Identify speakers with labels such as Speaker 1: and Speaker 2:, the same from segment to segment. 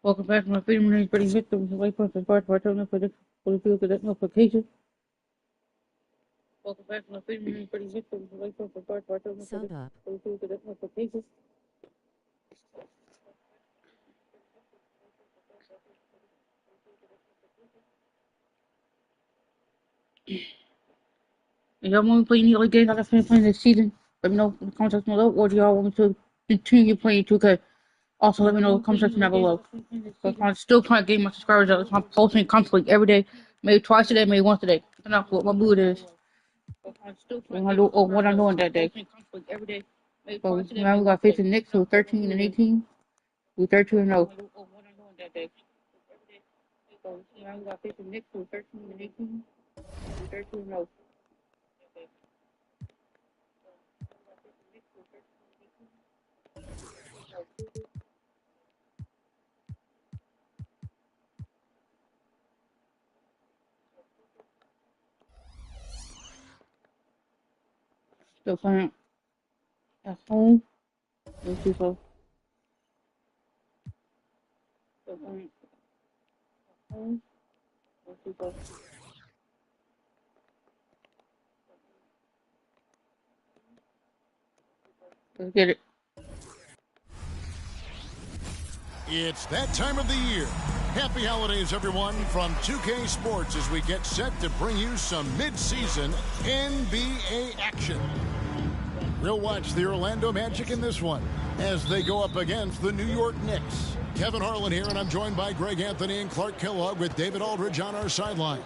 Speaker 1: Welcome back to my freedom range Brady victims. Wait for the part where I turn up for the field to that notification. Welcome back to my freedom range Brady victims. Wait for the part where I turn up for the field to that notification. And y'all want me to play any other games I can play this season? Let me know in the comment section below, or do y'all want me to continue playing 2K? Also, let me know in the comment section down below. So I'm still trying to gain my subscribers up. I'm posting constantly every day, maybe twice a day, maybe once a day. I don't know what my mood is. What I'm doing that day. So now we got facing Knicks who 13 and 18. We 13 and 0. So now we got facing Knicks who 13 and 18. We 13 and 0. Still playing at home. Let's see so. Still playing at home. Let's see so. Let's get it.
Speaker 2: It's that time of the year. Happy holidays, everyone, from 2K Sports as we get set to bring you some mid-season NBA action. We'll watch the Orlando Magic in this one as they go up against the New York Knicks. Kevin Harlan here, and I'm joined by Greg Anthony and Clark Kellogg with David Aldridge on our sideline.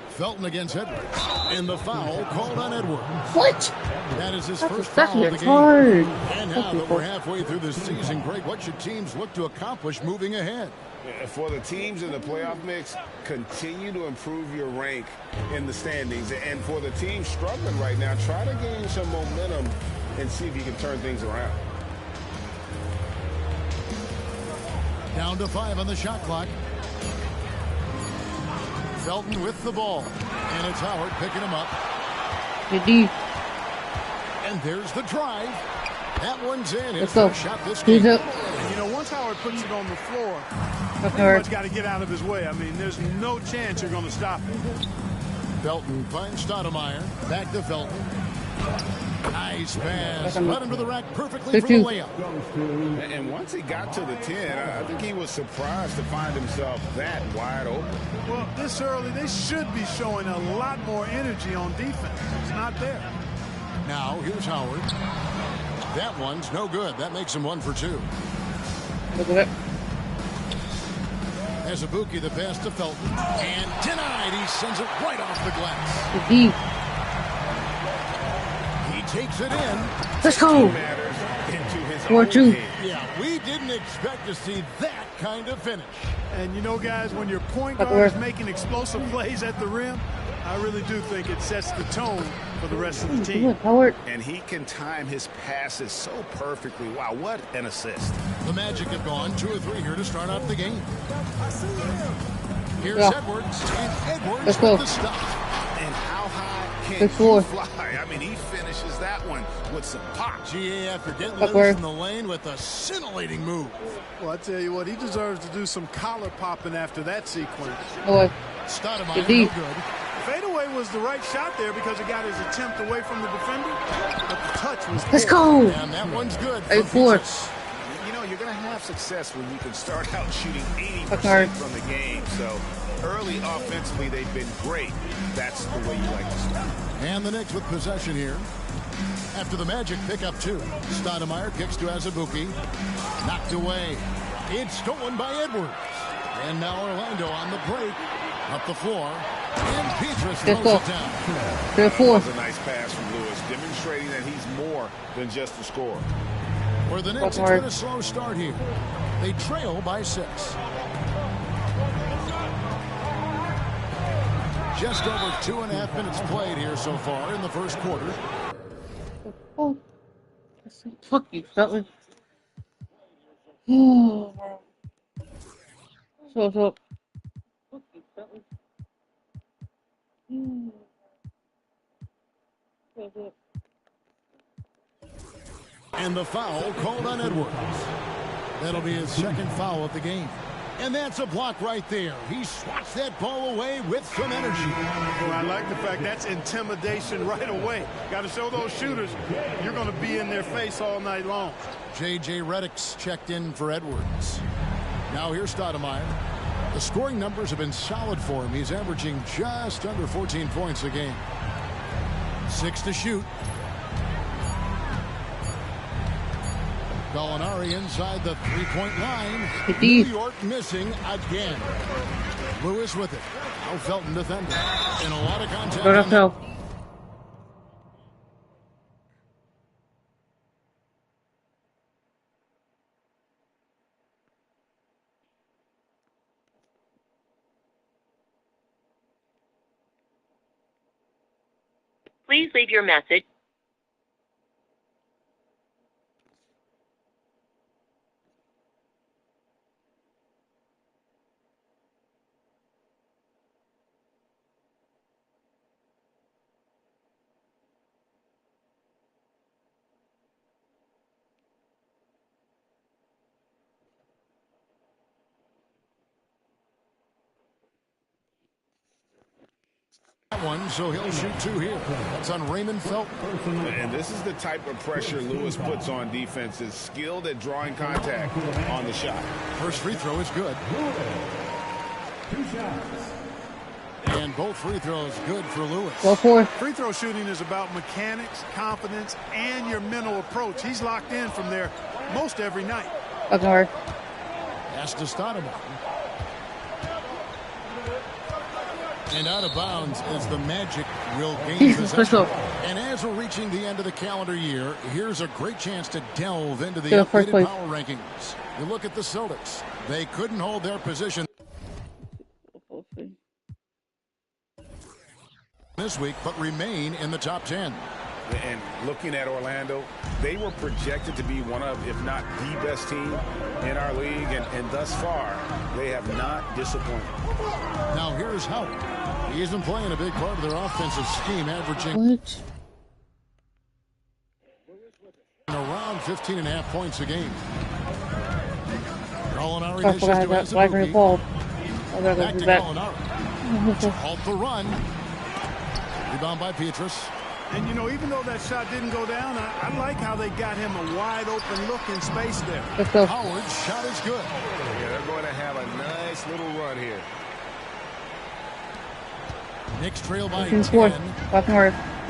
Speaker 2: Felton against Edwards, and the foul called on Edwards.
Speaker 1: What?
Speaker 2: That is his first foul of the game.
Speaker 1: Hard.
Speaker 2: And now that we're halfway through the season, Greg, what should teams look to accomplish moving ahead?
Speaker 3: For the teams in the playoff mix, continue to improve your rank in the standings. And for the teams struggling right now, try to gain some momentum and see if you can turn things around.
Speaker 2: Down to 5 on the shot clock. Felton with the ball. And it's Howard picking him up. And there's the drive. That one's in. It's a shot this game.
Speaker 4: And, you know, once Howard puts it on the floor, you pretty much got to get out of his way. I mean, there's no chance you're going to stop him.
Speaker 2: Felton finds Stoudemire. Back to Felton. Nice pass. Led him to the rack perfectly for the layup.
Speaker 3: And once he got to the 10, I think he was surprised to find himself that wide open.
Speaker 4: Well, this early, they should be showing a lot more energy on defense. It's not there.
Speaker 2: Now, here's Howard. That one's no good. That makes him 1 for 2.
Speaker 1: Look at it.
Speaker 2: As Azubuike, the pass to Felton. And denied. He sends it right off the glass. He takes it in.
Speaker 1: Let's go. 4-2.
Speaker 2: Yeah, we didn't expect to see that kind of finish.
Speaker 4: And you know, guys, when your point guard is making explosive plays at the rim, I really do think it sets the tone for the rest of the team.
Speaker 3: And he can time his passes so perfectly. Wow, what an assist.
Speaker 2: The Magic have gone 2 or 3 here to start out the game. Here's Edwards, and Edwards with the stop.
Speaker 3: And how high can you fly? I mean, he finishes that one with some pop.
Speaker 2: GA after getting loose in the lane with a scintillating move.
Speaker 4: Well, I tell you what, he deserves to do some collar popping after that sequence.
Speaker 2: Stoudemire, no good.
Speaker 4: Fadeaway was the right shot there because it got his attempt away from the defender, but the touch was
Speaker 1: Let's go.
Speaker 2: And that one's good.
Speaker 1: 8-4.
Speaker 3: You know, you're going to have success when you can start out shooting 80% from the game. So early offensively, they've been great. That's the way you like to start.
Speaker 2: And the Knicks with possession here. After the Magic pick up 2. Stoudemire kicks to Azubuike. Knocked away. It's stolen by Edwards. And now Orlando on the break. Up the floor. And Petrus throws it down.
Speaker 1: That
Speaker 3: was a nice pass from Lewis, demonstrating that he's more than just a scorer.
Speaker 2: For the Knicks, it's been a slow start here. They trail by 6. Just over 2.5 minutes played here so far in the first quarter.
Speaker 1: Oh, fuck you, Scotland. So. Fuck you, Scotland.
Speaker 2: And the foul called on Edwards. That'll be his second foul of the game. And that's a block right there. He swats that ball away with some energy.
Speaker 4: Well, I like the fact that's intimidation right away. Got to show those shooters you're going to be in their face all night long.
Speaker 2: J.J. Redick's checked in for Edwards. Now here's Stoudemire. The scoring numbers have been solid for him. He's averaging just under 14 points a game. 6 to shoot. Gallinari inside the three-point line. New York missing again. Lewis with it. Now Felton defending. And a lot of contact.
Speaker 5: Please leave your message.
Speaker 2: One, so he'll shoot 2 here. That's on Raymond Felton.
Speaker 3: And this is the type of pressure Lewis puts on defense. Is skilled at drawing contact on the shot.
Speaker 2: First free throw is good.
Speaker 4: 2 shots.
Speaker 2: And both free throws good for Lewis.
Speaker 1: Go for it.
Speaker 4: Free throw shooting is about mechanics, confidence, and your mental approach. He's locked in from there most every night.
Speaker 1: Fucking hard.
Speaker 2: Has to start him. And out of bounds as the Magic will gain possession. And as we're reaching the end of the calendar year, here's a great chance to delve into the updated power rankings. You look at the Celtics. They couldn't hold their position this week, but remain in the top 10.
Speaker 3: And looking at Orlando, they were projected to be one of, if not the best team in our league. And thus far, they have not disappointed.
Speaker 2: Now here's Howard. He's been playing a big part of their offensive scheme, averaging around 15.5 points a game. Gallinari dishes to his rookie. Back to Gallinari. Halt the run. Rebound by Petrus.
Speaker 4: And, you know, even though that shot didn't go down, I like how they got him a wide-open look in space there.
Speaker 2: Howard's shot is good.
Speaker 3: Yeah, they're going to have a nice little run here.
Speaker 2: Knicks trail by 10.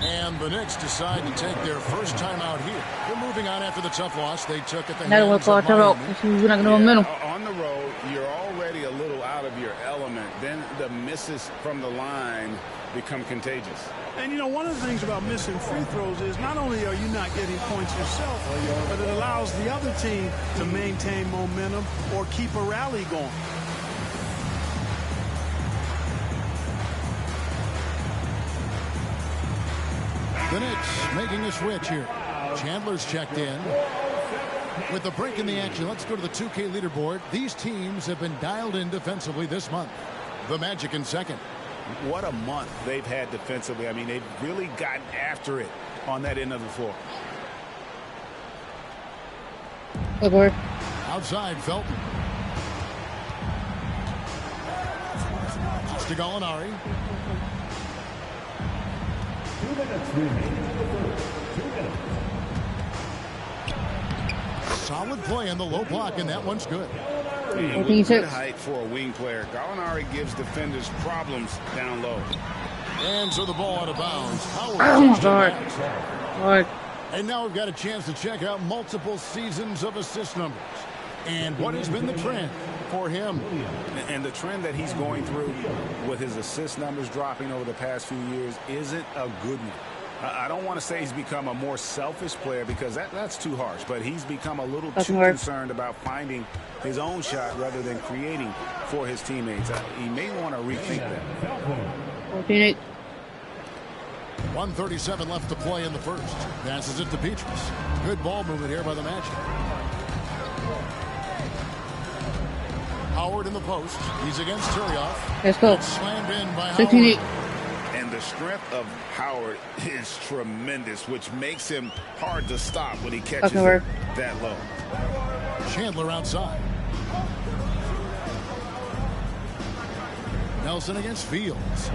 Speaker 2: And the Knicks decide to take their first time out here. They're moving on after the tough loss they took at the hands of Miami.
Speaker 3: On the road, you're already a little out of your element. Then the misses from the line become contagious.
Speaker 4: And, you know, one of the things about missing free throws is not only are you not getting points yourself, but it allows the other team to maintain momentum or keep a rally going.
Speaker 2: The Knicks making a switch here. Chandler's checked in. With the break in the action, let's go to the 2K leaderboard. These teams have been dialed in defensively this month. The Magic in second.
Speaker 3: What a month they've had defensively. I mean, they've really gotten after it on that end of the floor.
Speaker 2: Outside, Felton. To Gallinari. Solid play in the low block, and that one's good.
Speaker 3: Good height for a wing player. Gallinari gives defenders problems down low.
Speaker 2: And so the ball out of bounds. Howard. And now we've got a chance to check out multiple seasons of assist numbers. And what has been the trend for him?
Speaker 3: And the trend that he's going through with his assist numbers dropping over the past few years isn't a good one. I don't want to say he's become a more selfish player because that's too harsh, but he's become a little too concerned about finding his own shot rather than creating for his teammates. He may want to rethink that.
Speaker 2: 1:37 left to play in the first. Passes it to Petrus. Good ball movement here by the Magic. Howard in the post. He's against Turioff.
Speaker 1: Let's go.
Speaker 2: Slammed in by Howard.
Speaker 3: And the the strength of Howard is tremendous, which makes him hard to stop when he catches it that low.
Speaker 2: Chandler outside. Nelson against Fields.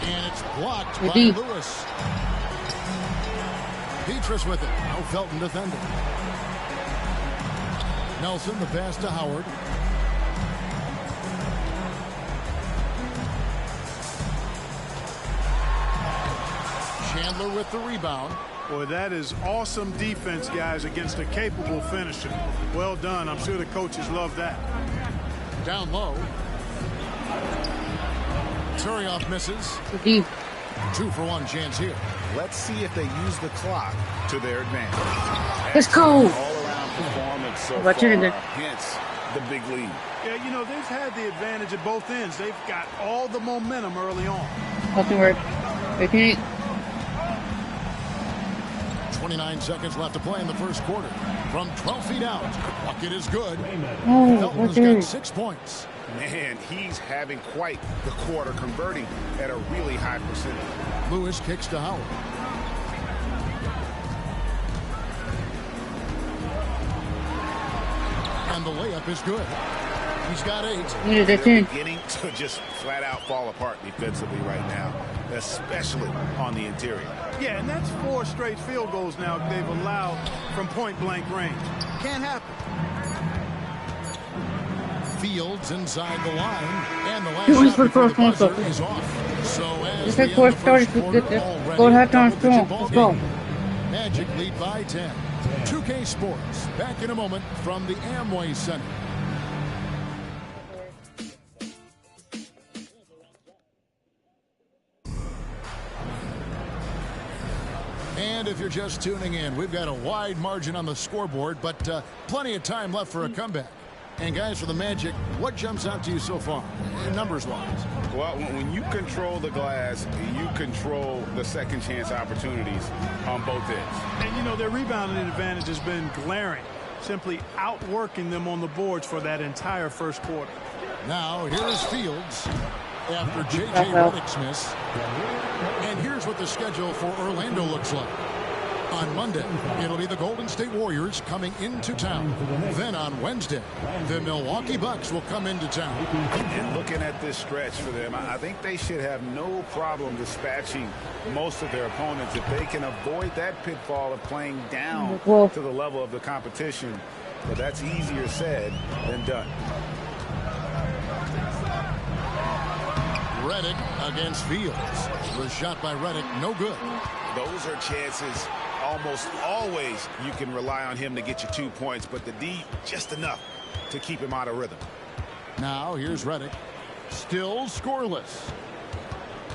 Speaker 2: And it's blocked by Lewis. Petrus with it. Now Felton defending. Nelson, the pass to Howard. Chandler with the rebound.
Speaker 4: Boy, that is awesome defense, guys, against a capable finisher. Well done. I'm sure the coaches love that.
Speaker 2: Down low. Turioff misses. 2-for-1 chance here.
Speaker 3: Let's see if they use the clock to their advantage.
Speaker 1: Let's go.
Speaker 3: All-around performance so far, hence the big lead.
Speaker 4: Yeah, you know, they've had the advantage at both ends. They've got all the momentum early on.
Speaker 1: Fucking word.
Speaker 2: 29 seconds left to play in the first quarter. From 12 feet out, bucket is good.
Speaker 1: Oh,
Speaker 2: Felton's got 6 points.
Speaker 3: Man, he's having quite the quarter, converting at a really high percentage.
Speaker 2: Lewis kicks to Howard. And the layup is good. He's got 8.
Speaker 3: They're beginning to just flat out fall apart defensively right now, especially on the interior.
Speaker 4: Yeah, and that's 4 straight field goals now they've allowed from point-blank range. Can't happen.
Speaker 2: Fields inside the line, and the last shot before the buzzer is off. So as we end the first quarter, already
Speaker 1: Let's go.
Speaker 2: Magic lead by 10. 2K Sports, back in a moment from the Amway Center. And if you're just tuning in, we've got a wide margin on the scoreboard, but plenty of time left for a comeback. And guys, for the Magic, what jumps out to you so far, numbers-wise?
Speaker 3: Well, when you control the glass, you control the second chance opportunities on both ends.
Speaker 4: And, you know, their rebounding advantage has been glaring, simply outworking them on the boards for that entire first quarter.
Speaker 2: Now, here's Fields after J.J. Redick's miss. And here's what the schedule for Orlando looks like. On Monday, it'll be the Golden State Warriors coming into town. Then on Wednesday, the Milwaukee Bucks will come into town.
Speaker 3: And looking at this stretch for them, I think they should have no problem dispatching most of their opponents if they can avoid that pitfall of playing down to the level of the competition. But that's easier said than done.
Speaker 2: Redick against Fields. The shot by Redick, no good.
Speaker 3: Those are chances almost always you can rely on him to get you 2 points, but the D just enough to keep him out of rhythm.
Speaker 2: Now here's Redick. Still scoreless.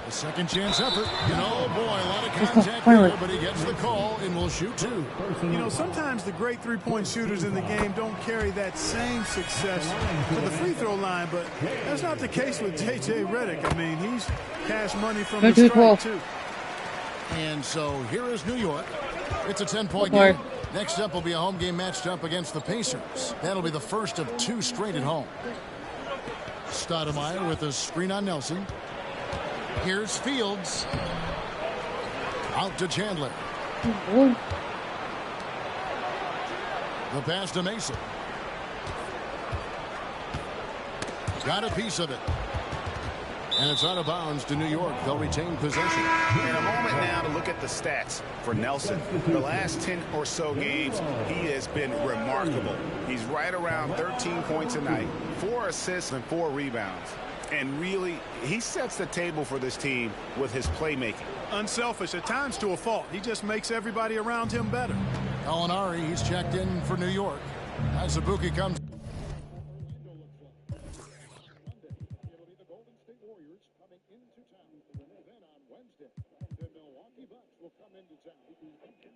Speaker 2: A second chance effort. Oh boy, a lot of contact there, but he gets the call and will shoot 2.
Speaker 4: You know, sometimes the great three-point shooters in the game don't carry that same success to the free throw line, but that's not the case with J.J. Redick. I mean, he's cash money from the strike, too.
Speaker 2: And so here is New York. It's a 10-point game. Next up will be a home game matched up against the Pacers. That'll be the first of 2 straight at home. Stoudemire with a screen on Nelson. Here's Fields. Out to Chandler. The pass to Mason. Got a piece of it. And it's out of bounds to New York. They'll retain possession.
Speaker 3: In a moment now to look at the stats for Nelson. The last 10 or so games, he has been remarkable. He's right around 13 points a night, 4 assists and 4 rebounds. And really, he sets the table for this team with his playmaking.
Speaker 4: Unselfish, at times to a fault. He just makes everybody around him better.
Speaker 2: Gallinari, he's checked in for New York. As Ibuki comes.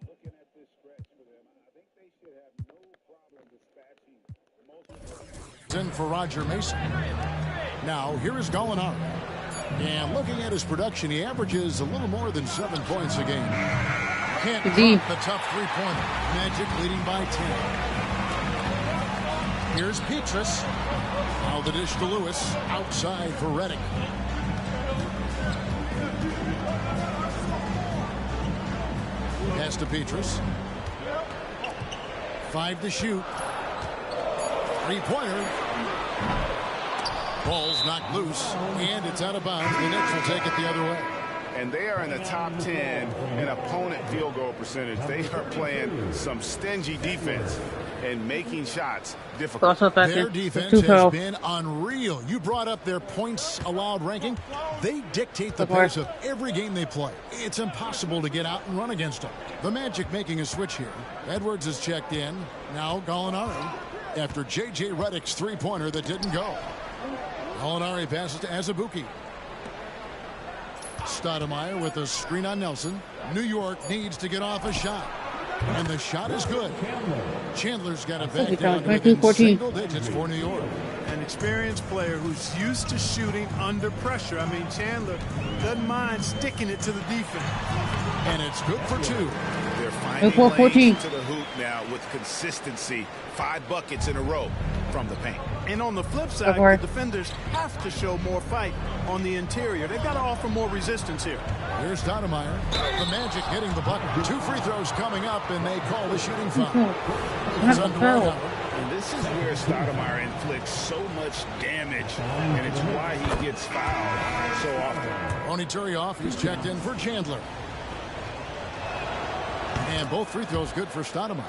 Speaker 3: Looking at this stretch for them, I think they should have no problem dispatching most of
Speaker 2: in for Roger Mason. Now, here is Gallinari. And looking at his production, he averages a little more than 7 points a game. Can't drop the tough three-pointer. Magic leading by 10. Here's Petrus. Now the dish to Lewis. Outside for Redick. Pass to Petrus. 5 to shoot. 3-pointer. Ball's knocked loose, and it's out of bounds. The Knicks will take it the other way.
Speaker 3: And they are in the top 10 in opponent field goal percentage. They are playing some stingy defense and making shots difficult.
Speaker 2: Their defense has been unreal. You brought up their points allowed ranking. They dictate the pace of every game they play. It's impossible to get out and run against them. The Magic making a switch here. Edwards is checked in. Now Gallinari after J.J. Redick's 3-pointer that didn't go. Gallinari passes to Azubuike. Stoudemire with a screen on Nelson. New York needs to get off a shot. And the shot is good. Chandler's got it back down to within single digits for New York.
Speaker 4: An experienced player who's used to shooting under pressure. I mean, Chandler doesn't mind sticking it to the defense.
Speaker 2: And it's good for 2.
Speaker 3: They're finding lanes to the hoop now with consistency. 5 buckets in a row from the paint.
Speaker 4: And on the flip side, the defenders have to show more fight on the interior. They've got to offer more resistance here.
Speaker 2: Here's Stoudemire. The Magic getting the bucket. 2 free throws coming up, and they call the shooting foul.
Speaker 3: And this is where Stoudemire inflicts so much damage, and it's why he gets fouled so often.
Speaker 2: Ronny Turioff, he's checked in for Chandler. And both free throws good for Stoudemire.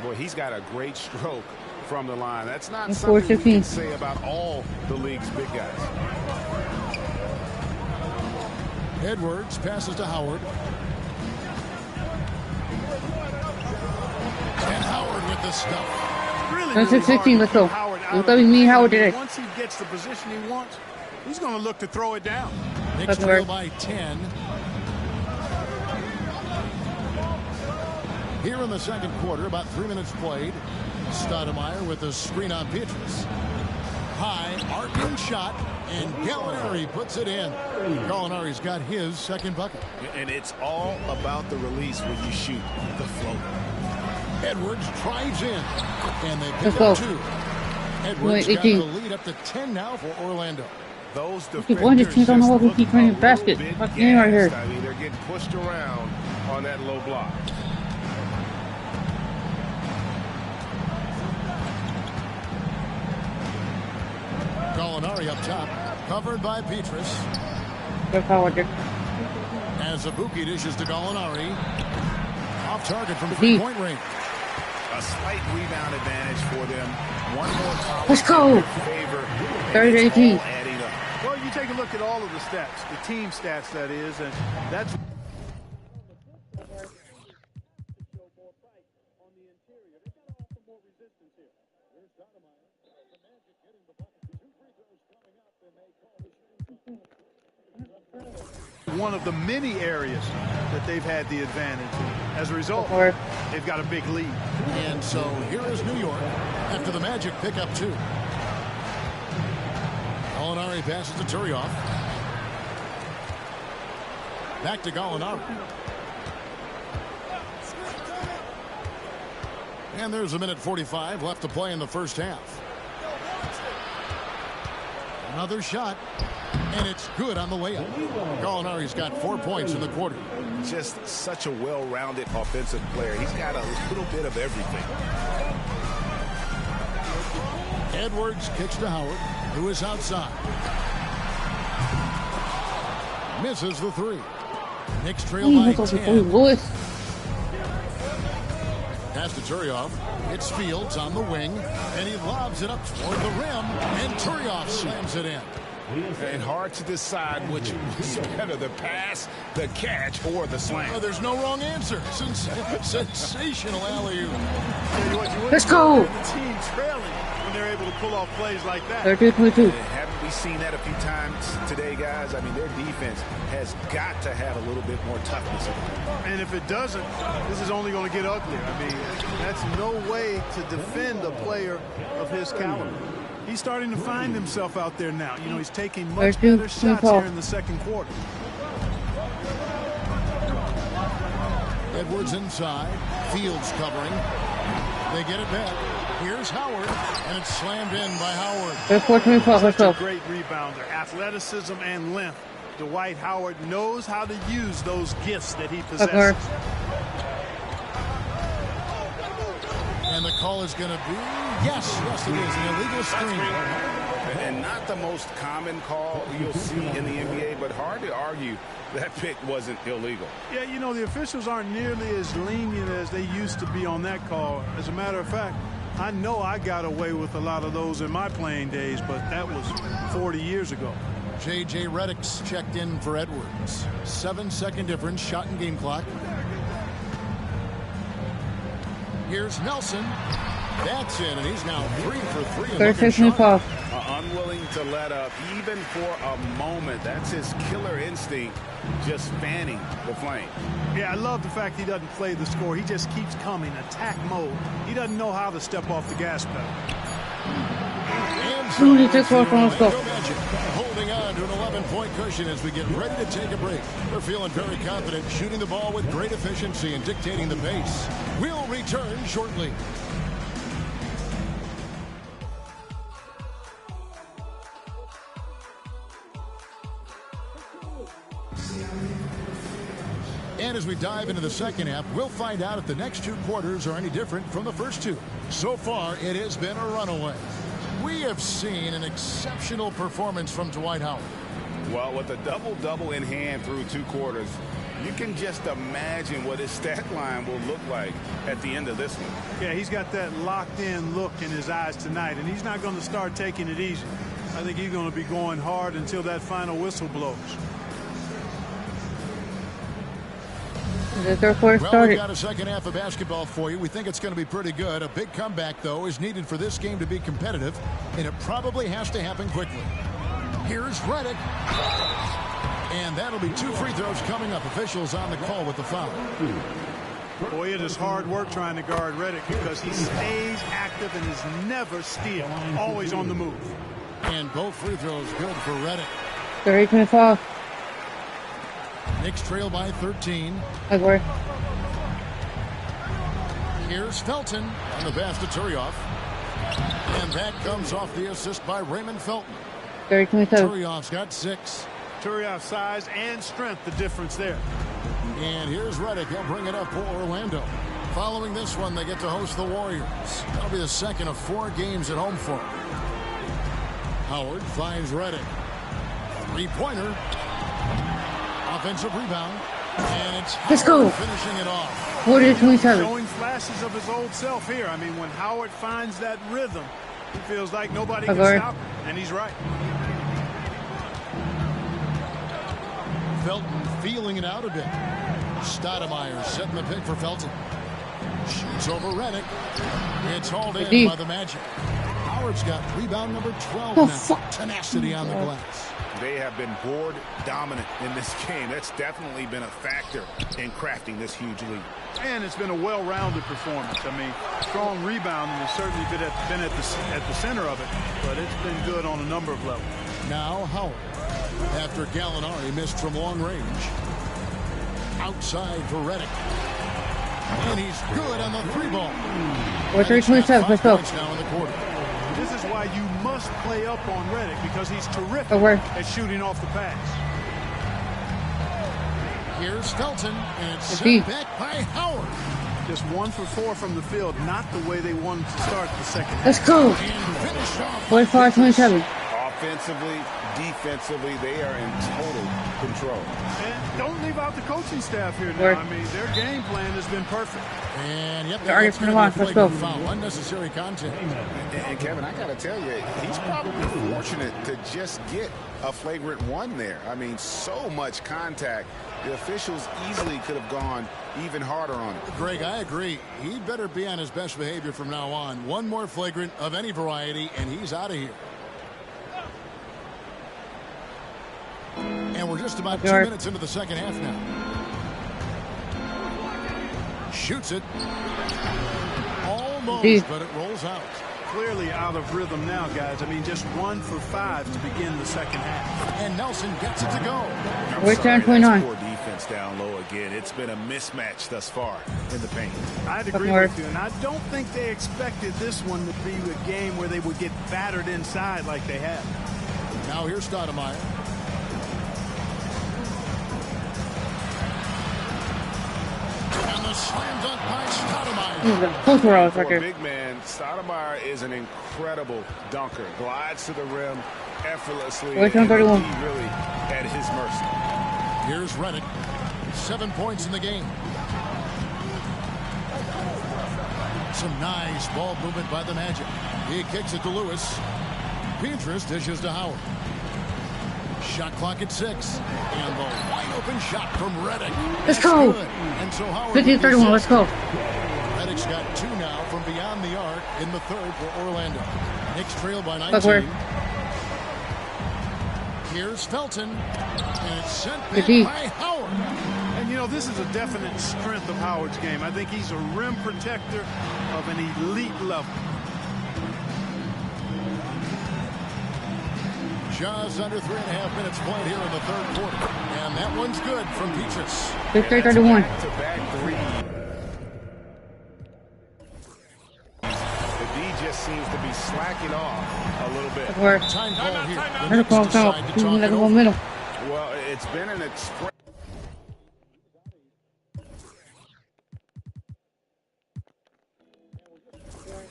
Speaker 3: Boy, he's got a great stroke from the line. That's not something we can say about all the league's big guys.
Speaker 2: Edwards passes to Howard. And Howard with the stuff.
Speaker 4: Really
Speaker 1: 16, let's go. Howard did it.
Speaker 4: Once he gets the position he wants, he's going to look to throw it down.
Speaker 2: Knicks trail by 10. Here in the second quarter, about 3 minutes played. Stoudemire with a screen on Petrus. High, arcing shot, and Gallinari puts it in. Gallinari's got his second bucket.
Speaker 3: And it's all about the release when you shoot the float.
Speaker 2: Edwards drives in, and they pick up 2. Edwards got the lead up to 10 now for Orlando.
Speaker 3: Those
Speaker 1: defenders just don't know who keep turning basket. Fuck game right here.
Speaker 3: I mean, they're getting pushed around on that low block.
Speaker 2: Gallinari up top, covered by Petrus. Azubuike dishes to Gallinari. Off target from 3-point range.
Speaker 3: A slight rebound advantage for them. One more time.
Speaker 1: Let's go. 30-18.
Speaker 4: Well, you take a look at all of the stats, the team stats, that is, and that's. One of the many areas that they've had the advantage. As a result, they've got a big lead.
Speaker 2: And so here is New York after the Magic pick up 2. Gallinari passes to Turioff. Back to Gallinari. And there's a minute 45 left to play in the first half. Another shot. And it's good on the layup. Gallinari's got 4 points in the quarter.
Speaker 3: Just such a well-rounded offensive player. He's got a little bit of everything.
Speaker 2: Edwards kicks to Howard, who is outside. Misses the 3. Knicks trail by 10. Pass to Turioff. It's Fields on the wing, and he lobs it up toward the rim, and Turioff slams it in.
Speaker 3: And hard to decide which was better, the pass, the catch, or the slam.
Speaker 2: Oh, there's no wrong answer. Sensational alley-oop.
Speaker 1: Let's go.
Speaker 4: The team trailing when they're able to pull off plays like that.
Speaker 1: 32-22.
Speaker 3: Haven't we seen that a few times today, guys? I mean, their defense has got to have a little bit more toughness.
Speaker 4: And if it doesn't, this is only going to get uglier. I mean, that's no way to defend a player of his caliber. He's starting to find himself out there now. You know, he's taking much better shots here in the second quarter.
Speaker 2: Edwards inside. Fields covering. They get it back. Here's Howard, and it's slammed in by Howard.
Speaker 4: Such a great rebounder. Athleticism and length. Dwight Howard knows how to use those gifts that he possesses.
Speaker 2: And the call is going to be, yes, it is, an illegal screen.
Speaker 3: And not the most common call you'll see in the NBA, but hard to argue that pick wasn't illegal.
Speaker 4: Yeah, you know, the officials aren't nearly as lenient as they used to be on that call. As a matter of fact, I know I got away with a lot of those in my playing days, but that was 40 years ago.
Speaker 2: J.J. Redick's checked in for Edwards. 7-second difference, shot and game clock. Here's Nelson. That's in, and he's now 3 for 3.
Speaker 1: 36-12.
Speaker 3: Unwilling to let up, even for a moment. That's his killer instinct, just fanning the flame.
Speaker 4: Yeah, I love the fact he doesn't play the score. He just keeps coming, attack mode. He doesn't know how to step off the gas pedal.
Speaker 2: Holding on to an 11-point cushion as we get ready to take a break. We're feeling very confident, shooting the ball with great efficiency and dictating the pace. We'll return shortly. And as we dive into the second half, we'll find out if the next 2 quarters are any different from the first 2. So far, it has been a runaway. We have seen an exceptional performance from Dwight Howard.
Speaker 3: Well, with a double-double in hand through 2 quarters, you can just imagine what his stat line will look like at the end of this one.
Speaker 4: Yeah, he's got that locked-in look in his eyes tonight, and he's not going to start taking it easy. I think he's going to be going hard until that final whistle blows.
Speaker 1: The third quarter
Speaker 2: Well,
Speaker 1: started.
Speaker 2: we've got a second half of basketball for you. We think it's going to be pretty good. A big comeback, though, is needed for this game to be competitive, and it probably has to happen quickly. Here's Redick. And that'll be 2 free throws coming up. Officials on the call with the foul.
Speaker 4: Boy, it is hard work trying to guard Redick because he stays active and is never still, always on the move.
Speaker 2: And both free throws good for Redick.
Speaker 1: 30-25.
Speaker 2: Knicks trail by 13.
Speaker 1: Edward.
Speaker 2: Here's Felton on the pass to Turioff. And that comes off the assist by Raymond Felton.
Speaker 1: 30-27.
Speaker 2: Turioff's got 6.
Speaker 4: Turioff's size and strength, the difference there.
Speaker 2: And here's Redick. He'll bring it up for Orlando. Following this one, they get to host the Warriors. That'll be the second of 4 games at home for him. Howard finds Redick. 3-pointer. Offensive rebound. And it's
Speaker 1: Let's go.
Speaker 2: Finishing it off.
Speaker 1: 40-27.
Speaker 4: Showing flashes of his old self here. I mean, when Howard finds that rhythm, he feels like nobody can stop him, and he's right.
Speaker 2: Felton feeling it out a bit. Stoudemire setting the pick for Felton. Shoots over Redick. It's hauled in by the Magic. Howard's got rebound number 12 now. Tenacity on the glass.
Speaker 3: They have been board dominant in this game. That's definitely been a factor in crafting this huge lead.
Speaker 4: And it's been a well-rounded performance. I mean, strong rebounding has certainly been at the center of it, but it's been good on a number of levels.
Speaker 2: Now Howard, after Gallinari missed from long range. Outside for Redick. And he's good on the 3-ball.
Speaker 1: 43-27. Let's go.
Speaker 2: Now in the quarter.
Speaker 4: This is why you must play up on Redick, because he's terrific at shooting off the pass.
Speaker 2: Here's Felton, and it's sent back by Howard.
Speaker 4: Just 1 for 4 from the field, not the way they wanted to start the second half.
Speaker 1: Let's go. 45-27.
Speaker 3: Offensively, defensively, they are in total control.
Speaker 4: And don't leave out the coaching staff here now. I mean, their game plan has been perfect.
Speaker 2: And yep,
Speaker 1: that's going to be a flagrant
Speaker 2: foul. Unnecessary contact.
Speaker 3: And Kevin, I got to tell you, he's probably fortunate to just get a flagrant 1 there. I mean, so much contact. The officials easily could have gone even harder on it.
Speaker 2: Greg, I agree. He'd better be on his best behavior from now on. 1 more flagrant of any variety, and he's out of here. And we're just about 2 minutes into the second half now. Shoots it. Almost, but it rolls out.
Speaker 4: Clearly out of rhythm now, guys. I mean, just 1 for 5 to begin the second half.
Speaker 2: And Nelson gets it to go.
Speaker 1: We're 10-29.
Speaker 3: Poor defense down low again. It's been a mismatch thus far in the paint.
Speaker 4: I'd agree with you, and I don't think they expected this one to be a game where they would get battered inside like they have.
Speaker 2: Now here's Stoudemire. And the slam dunk by Stoudemire.
Speaker 1: Close
Speaker 3: For
Speaker 1: right
Speaker 3: a
Speaker 1: there.
Speaker 3: big man, Stoudemire is an incredible dunker. Glides to the rim effortlessly.
Speaker 1: Wait,
Speaker 3: And the
Speaker 1: 31.
Speaker 3: D really at his mercy.
Speaker 2: Here's Redick. 7 points in the game. Some nice ball movement by the Magic. He kicks it to Lewis. Petrus dishes to Howard. Shot clock at 6. And the wide open shot from Redick.
Speaker 1: Let's go.
Speaker 2: And so Howard
Speaker 1: 15-31, let's go.
Speaker 2: Redick's got 2 now from beyond the arc in the third for Orlando. Knicks trail by 19.
Speaker 1: Backward.
Speaker 2: Here's Felton. And it's sent back
Speaker 1: Good D.
Speaker 2: by Howard.
Speaker 4: And, you know, this is a definite strength of Howard's game. I think he's a rim protector of an elite level.
Speaker 2: Just under 3.5 minutes played here in the third quarter. And that one's good from Petrus.
Speaker 1: 15-31.
Speaker 3: Back-to-back three. The D just seems to be slacking off a little bit.
Speaker 1: Backward.
Speaker 2: Time call here. The
Speaker 1: Another
Speaker 2: Knicks
Speaker 1: call,
Speaker 2: decide to talk it
Speaker 1: another
Speaker 2: over.
Speaker 1: momentum.
Speaker 3: Well, it's been an express.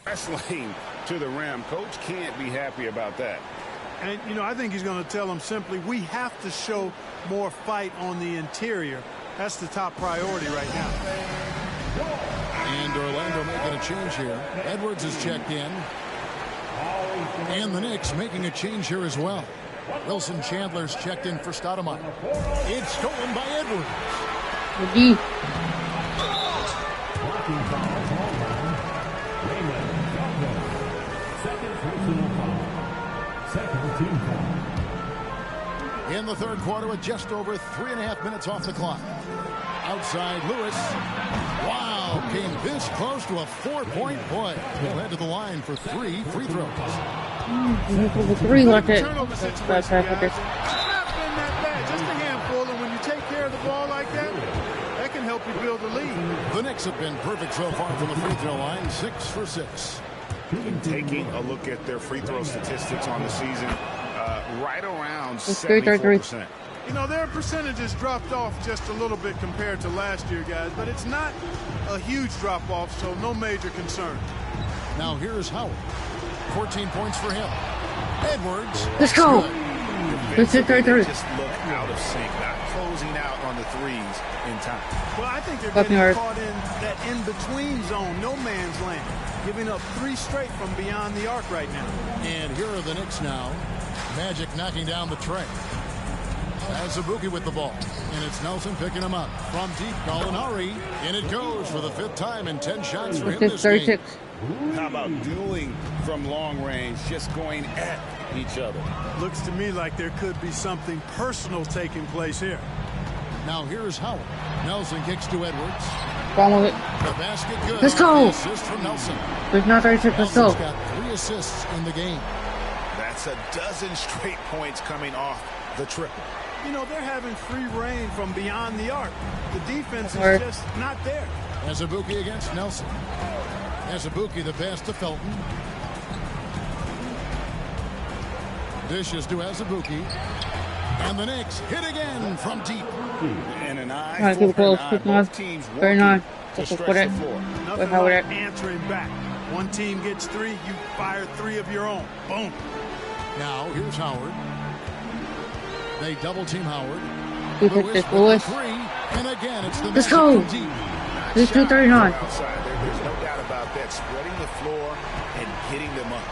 Speaker 3: Wrestling to the rim. Coach can't be happy about that.
Speaker 4: And, you know, I think he's going to tell them simply, we have to show more fight on the interior. That's the top priority right now.
Speaker 2: And Orlando making a change here. Edwards is checked in. And the Knicks making a change here as well. Wilson Chandler's checked in for Stoudemire. It's stolen by Edwards.
Speaker 1: The D.
Speaker 2: In the third quarter with just over 3.5 minutes off the clock. Outside Lewis. Wow, came this close to a 4-point play. He'll head to the line for 3 free throws.
Speaker 1: The 3 left it.
Speaker 4: Turnover situation,
Speaker 1: That's
Speaker 4: guys.
Speaker 1: right.
Speaker 4: It's not been that bad, just a handful, and when you take care of the ball like that, that can help you build a lead.
Speaker 2: The Knicks have been perfect so far from the free throw line, 6 for 6.
Speaker 3: Taking a look at their free throw statistics on the season, right around
Speaker 1: It's 33.
Speaker 3: 74%.
Speaker 4: You know, their percentages dropped off just a little bit compared to last year, guys, but it's not a huge drop-off, so no major concern.
Speaker 2: Now here's Howard. 14 points for him. Edwards.
Speaker 1: Let's go.
Speaker 3: Defensively, they
Speaker 1: 33.
Speaker 3: just look out of sync, not closing out on the threes in time.
Speaker 4: Well, I think they're
Speaker 1: Fucking
Speaker 4: getting
Speaker 1: hard.
Speaker 4: caught in that in-between zone, no man's land, giving up 3 straight from beyond the arc right now.
Speaker 2: And here are the Knicks now. Magic knocking down the tray. Azubuike with the ball. And it's Nelson picking him up. From deep, Gallinari. And it goes for the 5th time in 10 shots for him this game.
Speaker 1: 36.
Speaker 3: How about dueling from long range, just going at each other?
Speaker 4: Looks to me like there could be something personal taking place here.
Speaker 2: Now here's Howard. Nelson kicks to Edwards.
Speaker 1: Ball with it.
Speaker 2: The basket good.
Speaker 1: Let's go.
Speaker 2: The assist from Nelson.
Speaker 1: There's not 36. Let's go.
Speaker 2: Nelson's got 3 assists in the game.
Speaker 3: That's a dozen straight points coming off the triple.
Speaker 4: You know, they're having free reign from beyond the arc. The defense is
Speaker 1: Hard.
Speaker 4: just not there.
Speaker 2: Azubuike against Nelson. Azubuike the pass to Felton. Dishes to Azubuike. And the Knicks hit again from deep.
Speaker 3: And an eye
Speaker 1: Alright, keep it
Speaker 3: for an
Speaker 1: close.
Speaker 3: eye.
Speaker 1: Keep it close.
Speaker 3: Both teams
Speaker 1: 39.
Speaker 3: working to
Speaker 1: Let's
Speaker 3: stretch
Speaker 1: put
Speaker 3: the
Speaker 1: it.
Speaker 3: floor.
Speaker 4: Nothing
Speaker 1: Howard
Speaker 4: like
Speaker 1: at.
Speaker 4: answering back. One team gets 3, you fire 3 of your own. Boom.
Speaker 2: Now here's Howard. They double team Howard.
Speaker 1: He picked this
Speaker 2: with the
Speaker 1: Lewis.
Speaker 2: 3. And again, it's the
Speaker 1: Let's
Speaker 2: Magic
Speaker 1: go.
Speaker 2: from deep.
Speaker 1: This is 239.
Speaker 3: Outside there, there's no doubt about that. Spreading the floor and hitting them up.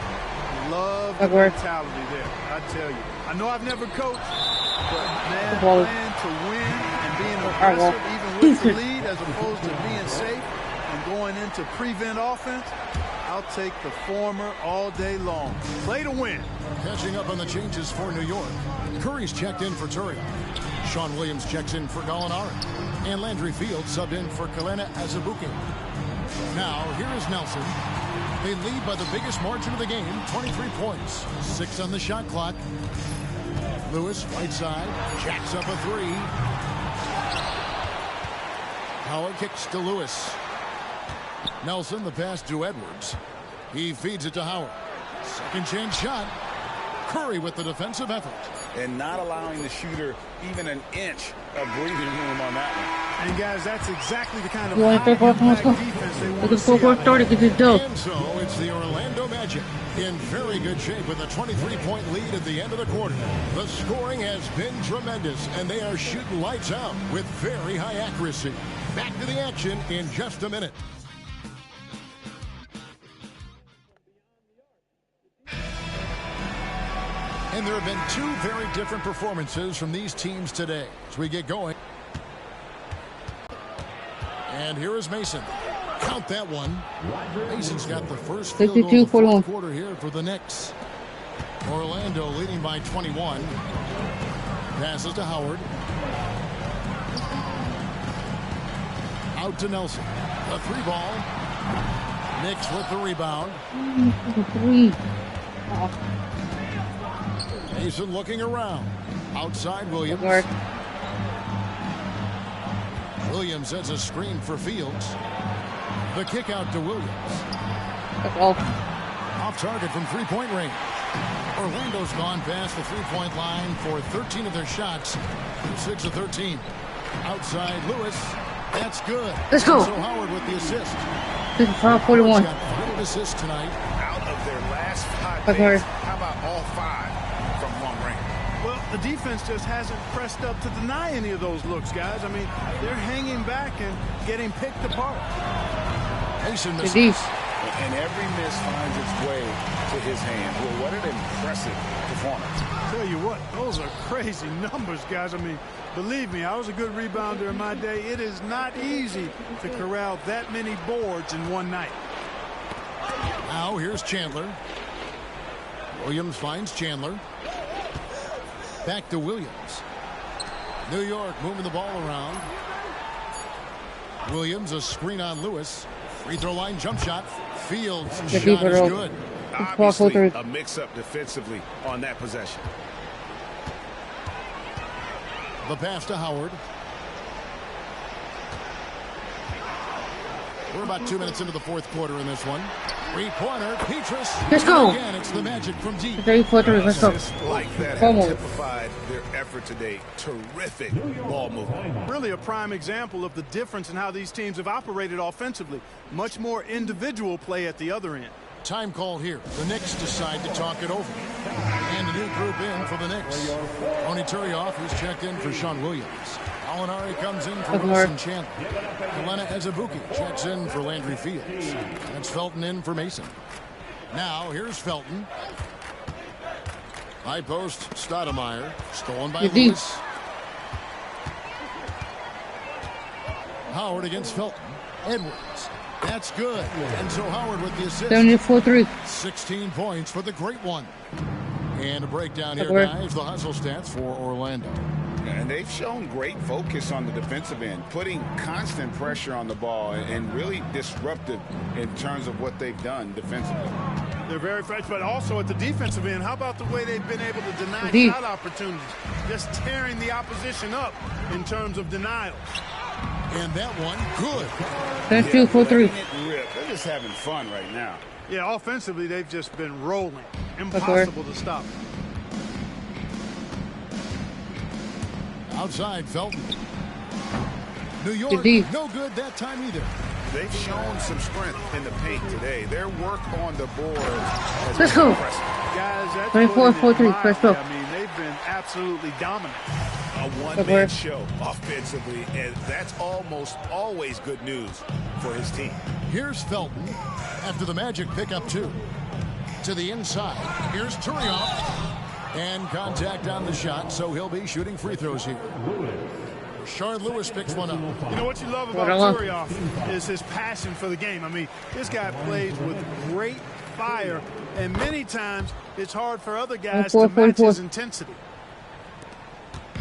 Speaker 4: Love the
Speaker 1: Backward.
Speaker 4: mentality there, I tell you. I know I've never coached, but man,
Speaker 1: Ball.
Speaker 4: playing to win and being
Speaker 1: Alright, well.
Speaker 4: aggressive, even with the lead, as opposed to being safe and going into prevent offense, I'll take the former all day long. Play to win.
Speaker 2: Catching up on the changes for New York. Curry's checked in for Turia. Sean Williams checks in for Gallinari. And Landry Fields subbed in for Kalena Azubuike. Now, here is Nelson. They lead by the biggest margin of the game, 23 points. 6 on the shot clock. Lewis, right side, jacks up a 3. Howard kicks to Lewis. Nelson, the pass to Edwards. He feeds it to Howard. Second chance shot. Curry with the defensive effort.
Speaker 3: and not allowing the shooter even an inch of breathing room on that one.
Speaker 4: And guys, that's exactly the kind of
Speaker 1: You want to take off on
Speaker 4: high-impact defense they want to see.
Speaker 1: Look at 4-4-30 because it's dope.
Speaker 2: And so it's the Orlando Magic in very good shape with a 23-point lead at the end of the quarter. The scoring has been tremendous, and they are shooting lights out with very high accuracy. Back to the action in just a minute. And there have been two very different performances from these teams today as we get going. And here is Mason. Count that one. Mason's got the first field goal of the fourth quarter here for the Knicks. Orlando leading by 21. Passes to Howard. Out to Nelson. A three ball. Knicks with the rebound. Mason looking around. Outside Williams. Williams sets a screen for Fields. The kick out to Williams. Off target from three-point range. Orlando's gone past the three-point line for 13 of their shots. 6 of 13. Outside Lewis. That's good.
Speaker 1: Let's go.
Speaker 2: So Howard with the assist.
Speaker 1: 41.
Speaker 2: Got 5 assists tonight.
Speaker 3: Out of their last 5 days, how about all 5 from long range?
Speaker 4: Well, the defense just hasn't pressed up to deny any of those looks, guys. I mean, they're hanging back and getting picked apart.
Speaker 2: Mason misses.
Speaker 3: And every miss finds its way to his hand. Well, what an impressive performance.
Speaker 4: Tell you what, those are crazy numbers, guys. I mean, believe me, I was a good rebounder in my day. It is not easy to corral that many boards in one night.
Speaker 2: Now here's Chandler. Williams finds Chandler. Back to Williams. New York moving the ball around. Williams, a screen on Lewis. Free throw line jump shot. Fields shot is good.
Speaker 3: Obviously a mix-up defensively on that possession.
Speaker 2: The pass to Howard. We're about 2 minutes into the fourth quarter in this one. Three-pointer, Petrus.
Speaker 1: Let's go.
Speaker 2: Again, it's the Magic from deep.
Speaker 1: 34-3. Let's go.
Speaker 3: Like that have typified their effort today. Terrific ball movement.
Speaker 4: Really a prime example of the difference in how these teams have operated offensively. Much more individual play at the other end.
Speaker 2: Time called here. The Knicks decide to talk it over. And a new group in for the Knicks. Tony Turioff, who's checked in for Sean Williams. Alinari comes in for Wilson Chandler. Helena Ezebuki checks in for Landry Fields. That's Felton in for Mason. Now here's Felton. High post, Stoudemire. Stolen by Lewis. Howard against Felton. Edwards. That's good. And so Howard with the assist.
Speaker 1: 74-3.
Speaker 2: 16 points for the great one. And a breakdown here, guys. The hustle stats for Orlando.
Speaker 3: And they've shown great focus on the defensive end, putting constant pressure on the ball and really disruptive in terms of what they've done defensively.
Speaker 4: They're very fresh, but also at the defensive end, how about the way they've been able to deny shot opportunities? Just tearing the opposition up in terms of denials.
Speaker 2: And that one, good.
Speaker 1: That's 2-4-3.
Speaker 3: They're just having fun right now.
Speaker 4: Yeah, offensively, they've just been rolling. Impossible to stop.
Speaker 2: Outside, Felton. New York, no good that time either.
Speaker 3: They've shown some strength in the paint today. Their work on the board has
Speaker 1: Let's
Speaker 3: been
Speaker 1: go.
Speaker 3: impressive.
Speaker 4: Guys, that's
Speaker 1: 24-4-3. Let's go.
Speaker 4: I mean, they've been absolutely dominant.
Speaker 3: A one-man show offensively, and that's almost always good news for his team.
Speaker 2: Here's Felton after the Magic pick up 2. To the inside. Here's Turioff. And contact on the shot, so he'll be shooting free throws here. Sean Lewis picks one up.
Speaker 4: You know what you love about Turioff is his passion for the game. I mean, this guy plays with great fire, and many times it's hard for other guys to match his intensity.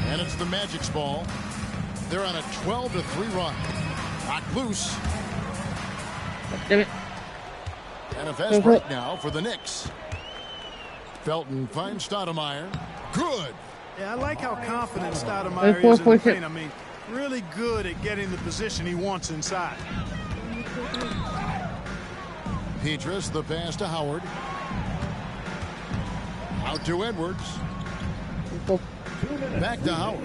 Speaker 2: And it's the Magic's ball. They're on a 12-3 run. Knocked loose. And a fast break now for the Knicks. Felton finds Stoudemire. Good.
Speaker 4: Yeah, I like how confident Stoudemire is in the paint. I mean, really good at getting the position he wants inside.
Speaker 2: Petrus, the pass to Howard. Out to Edwards. Back to Howard.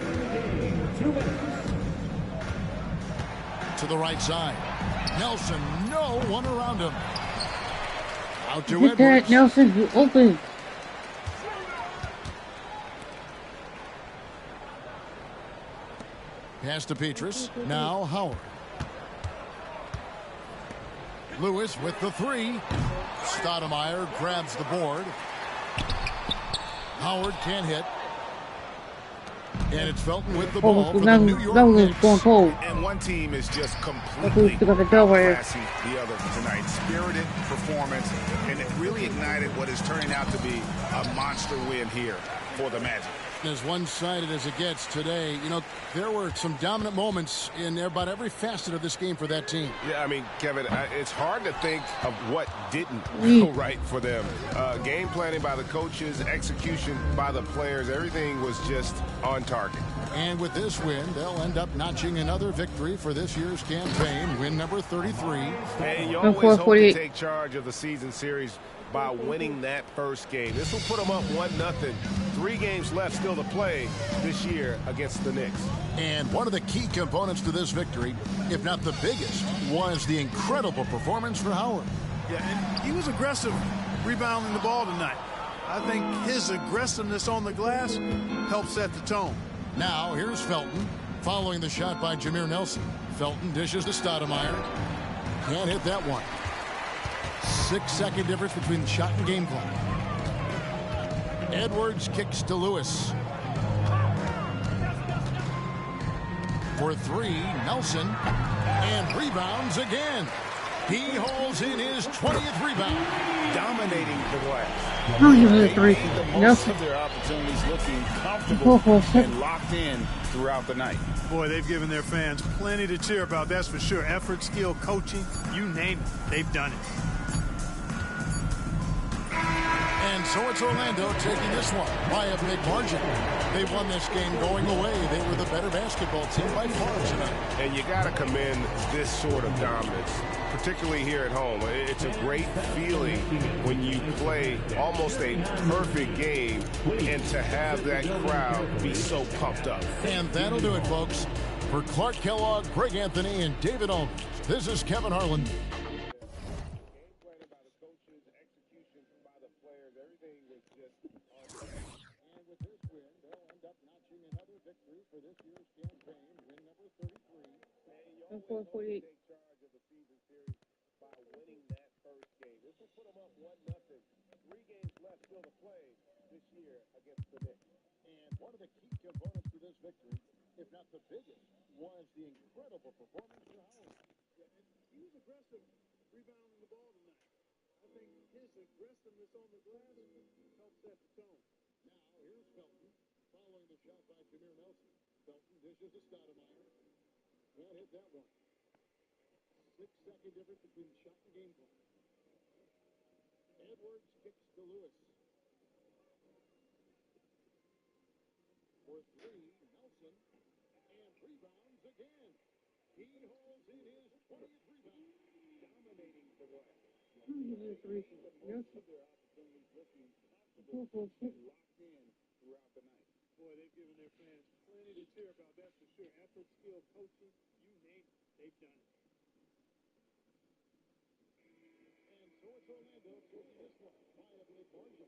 Speaker 2: To the right side. Nelson, no one around him. Out to
Speaker 1: Hit that,
Speaker 2: Edwards.
Speaker 1: Nelson, you open.
Speaker 2: Pass to Petrus. Now Howard. Lewis with the three. Stoudemire grabs the board. Howard can't hit. And it's Felton with the ball for the New York Knicks.
Speaker 1: Going cold.
Speaker 3: And one team is just completely classy the other tonight. Spirited performance, and it really ignited what is turning out to be a monster win here for the Magic.
Speaker 2: As one-sided as it gets today, you know, there were some dominant moments in about every facet of this game for that team.
Speaker 3: Yeah, I mean, Kevin, it's hard to think of what didn't go right for them. Game planning by the coaches, execution by the players, everything was just on target.
Speaker 2: And with this win, they'll end up notching another victory for this year's campaign, win number 33.
Speaker 3: And you always hope to take charge of the season series by winning that first game. This will put them up 1-0. 3 games left still to play this year against the Knicks.
Speaker 2: And one of the key components to this victory, if not the biggest, was the incredible performance for Howard.
Speaker 4: Yeah, and he was aggressive rebounding the ball tonight. I think his aggressiveness on the glass helped set the tone.
Speaker 2: Now here's Felton following the shot by Jameer Nelson. Felton dishes to Stoudemire. Can't hit that one. 6-second difference between the shot and game clock. Edwards kicks to Lewis. For three, Nelson. And rebounds again. He holds in his 20th rebound.
Speaker 3: Dominating the glass.
Speaker 1: Oh, you really three.
Speaker 3: Most of their opportunities looking comfortable and locked in throughout the night.
Speaker 4: Boy, they've given their fans plenty to cheer about, that's for sure. Effort, skill, coaching, you name it, they've done it.
Speaker 2: And so it's Orlando taking this one by a big margin. They won this game going away. They were the better basketball team by far tonight.
Speaker 3: And you got to commend this sort of dominance, particularly here at home. It's a great feeling when you play almost a perfect game and to have that crowd be so pumped up.
Speaker 2: And that'll do it, folks. For Clark Kellogg, Greg Anthony, and David Olm, this is Kevin Harlan. One of the key components to this victory, if not the biggest, was the incredible performance for Howard.
Speaker 4: He was aggressive rebounding the ball tonight. I think his aggressiveness on the glass helped set the tone.
Speaker 2: Now here's Felton following the shot by Jameer Nelson. Felton dishes to Stoudemire. Can't hit that one. 6-second difference between shot and game clock. Edwards kicks to Lewis. For three, Nelson, and rebounds again. He holds in his 20th rebound, dominating the glass.
Speaker 1: Nelson.
Speaker 3: Locked in throughout the night.
Speaker 4: Boy, they've given their fans plenty to cheer about, that's for sure. Effort, skill, coaching, you name it, they've done it.
Speaker 2: And so it's Orlando taking this one by a big margin.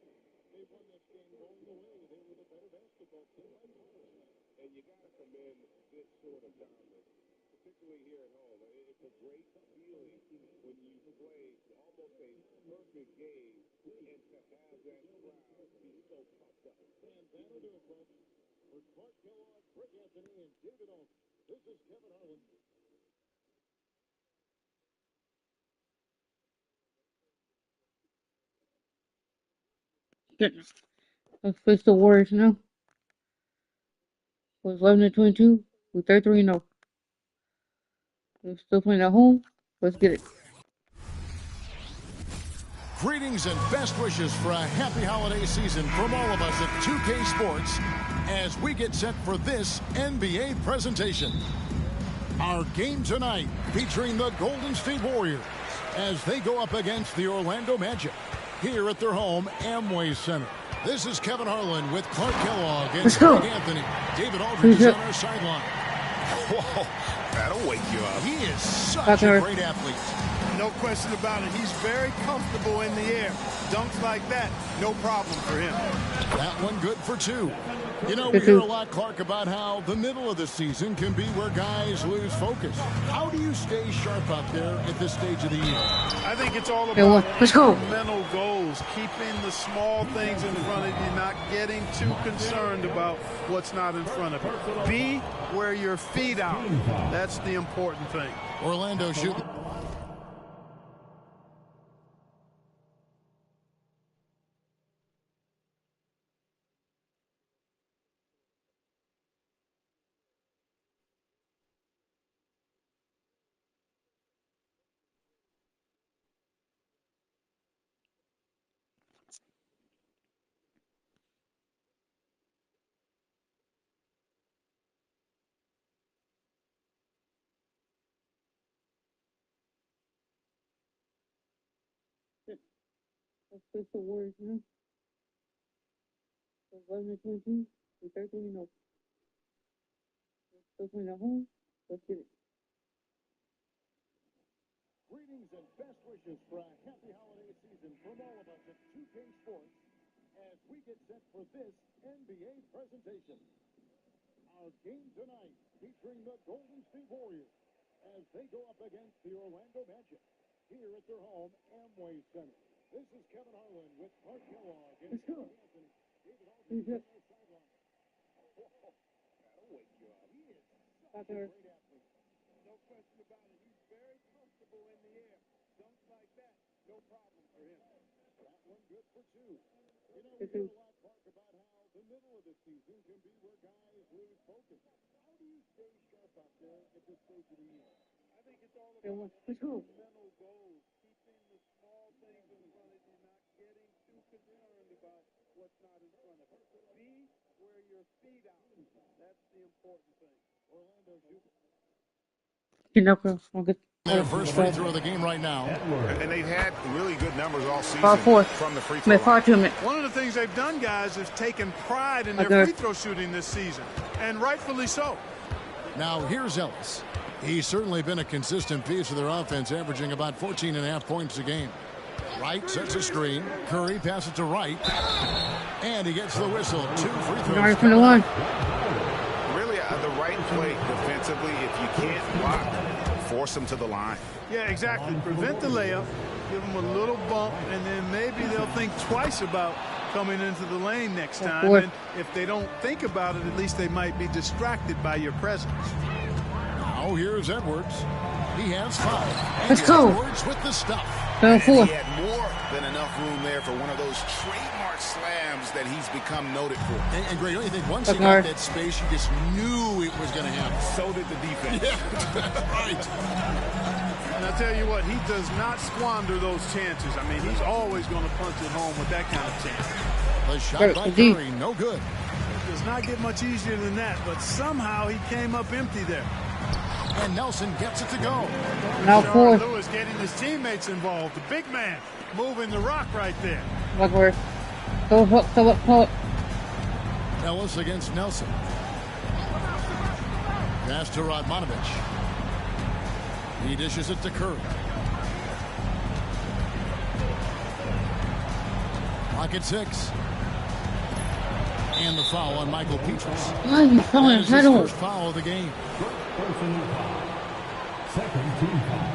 Speaker 2: They won this game going away. They were the better basketball team by far.
Speaker 3: And you got to commend this sort of dominance, particularly here at home. It's a great feeling when you play almost a perfect game and to have that crowd be so pumped up.
Speaker 2: And that'll do it, folks. For Clark Kellogg, Greg Anthony, and David Olm, this is Kevin Harlan.
Speaker 1: Let's face the Warriors now. Was 11-22 with 33-0. We're still playing at home. Let's get it.
Speaker 2: Greetings and best wishes for a happy holiday season from all of us at 2K Sports as we get set for this NBA presentation. Our game tonight featuring the Golden State Warriors as they go up against the Orlando Magic here at their home Amway Center. This is Kevin Harlan with Clark Kellogg and
Speaker 1: Let's go.
Speaker 2: Greg Anthony. David Aldridge is on our sideline.
Speaker 3: Whoa, that'll wake you up.
Speaker 2: He is such a great athlete.
Speaker 4: No question about it. He's very comfortable in the air. Dunks like that, no problem for him.
Speaker 2: That one good for 2. You know, we hear a lot, Clark, about how the middle of the season can be where guys lose focus. How do you stay sharp out there at this stage of the year?
Speaker 4: I think it's all about
Speaker 1: let's go.
Speaker 4: mental goals, keeping the small things in front of you, not getting too concerned about what's not in front of you. Be where your feet are. That's the important thing.
Speaker 2: Orlando shooting.
Speaker 1: That's the word, you know. 11-22, 13, you know. Let's win at home. Let's get it.
Speaker 2: Greetings and best wishes for a happy holiday season from all of us at 2K Sports as we get set for this NBA presentation. Our game tonight featuring the Golden State Warriors as they go up against the Orlando Magic here at their home Amway Center. This is Kevin Harlan with Clark Kellogg and Greg Anthony. David Aldridge on our sideline. That'll wake you up. He is such a great athlete.
Speaker 4: No question about it. He's very comfortable in the air. Dunks like that, no problem for him.
Speaker 2: That one good for 2. You know, we hear a lot, Clark, about how the middle of the season can be where guys lose focus. How do you stay sharp out there at this stage of the year?
Speaker 4: I think it's all about
Speaker 1: Let's go.
Speaker 4: mental goals, keeping the small things in front of you, not getting too concerned about what's not in front of you. Be where your feet are. That's the important thing.
Speaker 2: Orlando shooting.
Speaker 1: You know, we'll get
Speaker 2: Their first free throw of the game right now.
Speaker 3: And they've had really good numbers all season
Speaker 1: Far four.
Speaker 3: from the free throw line.
Speaker 1: far too many.
Speaker 4: One of the things they've done, guys, is taken pride in their free throw shooting this season, and rightfully so.
Speaker 2: Now here's Ellis. He's certainly been a consistent piece of their offense, averaging about 14.5 points a game. Wright sets a screen. Curry passes to Wright. And he gets the whistle. 2 free throws.
Speaker 1: Right from the line.
Speaker 3: Really, the right play defensively, if you can't block, force them to the line.
Speaker 4: Yeah, exactly. Prevent the layup, give them a little bump, and then maybe they'll think twice about coming into the lane next time. And if they don't think about it, at least they might be distracted by your presence.
Speaker 2: Now here's Edwards. He has 5.
Speaker 1: Let's go.
Speaker 2: Edwards with the stuff.
Speaker 3: And he had more than enough room there for one of those trademark slams that he's become noted for.
Speaker 2: And Greg, don't you think once he got that space, you just knew it was going to happen?
Speaker 3: So did the defense.
Speaker 2: Yeah, right.
Speaker 4: And I tell you what, he does not squander those chances. I mean, he's always going to punch it home with that kind of chance.
Speaker 2: The shot by Curry, no good.
Speaker 4: It does not get much easier than that, but somehow he came up empty there.
Speaker 2: And Nelson gets it to go.
Speaker 1: Now four.
Speaker 4: Lewis getting his teammates involved. The big man moving the rock right there.
Speaker 1: Wentworth. Go.
Speaker 2: Ellis against Nelson. Pass to Radmanovic. He dishes it to Curry. Clock at 6. And the foul on Michael Petrus.
Speaker 1: Why are you throwing his head
Speaker 2: first foul of the game.
Speaker 5: Second team foul.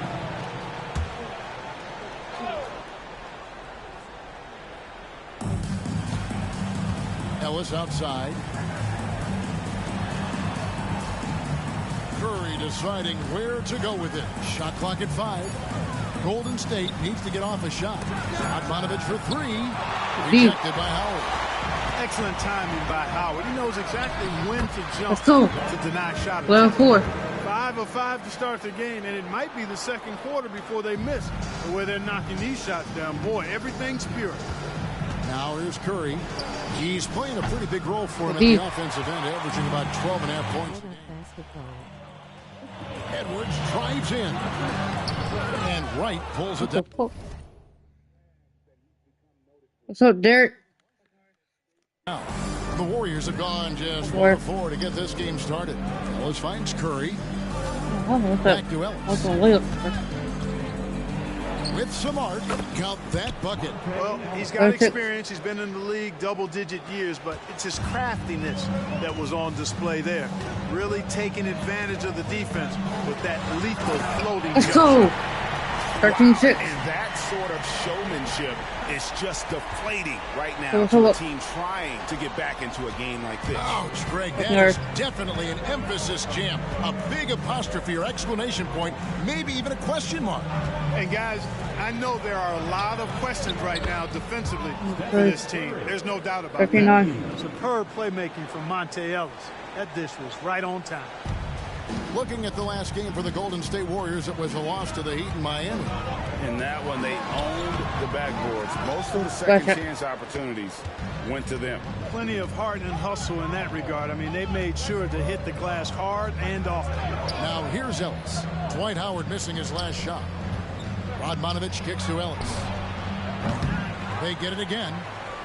Speaker 2: Ellis outside. Curry deciding where to go with it. Shot clock at 5. Golden State needs to get off a shot. Radmanovic for 3. Rejected by Howard.
Speaker 4: Excellent timing by Howard. He knows exactly when to jump to deny shot.
Speaker 1: 4.
Speaker 4: 5 of 5 to start the game, and it might be the second quarter before they miss, where they're knocking these shots down. Boy, everything's pure.
Speaker 2: Now here's Curry. He's playing a pretty big role for him at the offensive end, averaging about 12.5 points. Edwards drives in. And Wright pulls it down.
Speaker 1: What's up, Derek?
Speaker 2: Now, the Warriors have gone just 1-4 to get this game started. Ellis finds Curry. Back to Ellis. With some art, count that bucket.
Speaker 4: Well, he's got experience. He's been in the league double-digit years, but it's his craftiness that was on display there. Really taking advantage of the defense with that lethal floating.
Speaker 1: Let's go. 13-6.
Speaker 3: And that sort of showmanship is just deflating right now to a team trying to get back into a game like this.
Speaker 2: Ouch, Greg, that is definitely an emphasis jam. A big apostrophe or exclamation point, maybe even a question mark.
Speaker 4: And guys, I know there are a lot of questions right now defensively for this team. There's no doubt about that. Superb playmaking from Monte Ellis. That dish was right on time.
Speaker 2: Looking at the last game for the Golden State Warriors, it was a loss to the Heat in Miami.
Speaker 3: In that one, they owned the backboards. Most of the second chance opportunities went to them.
Speaker 4: Plenty of heart and hustle in that regard. I mean, they made sure to hit the glass hard and often.
Speaker 2: Now here's Ellis. Dwight Howard missing his last shot. Radmanovich kicks to Ellis. They get it again.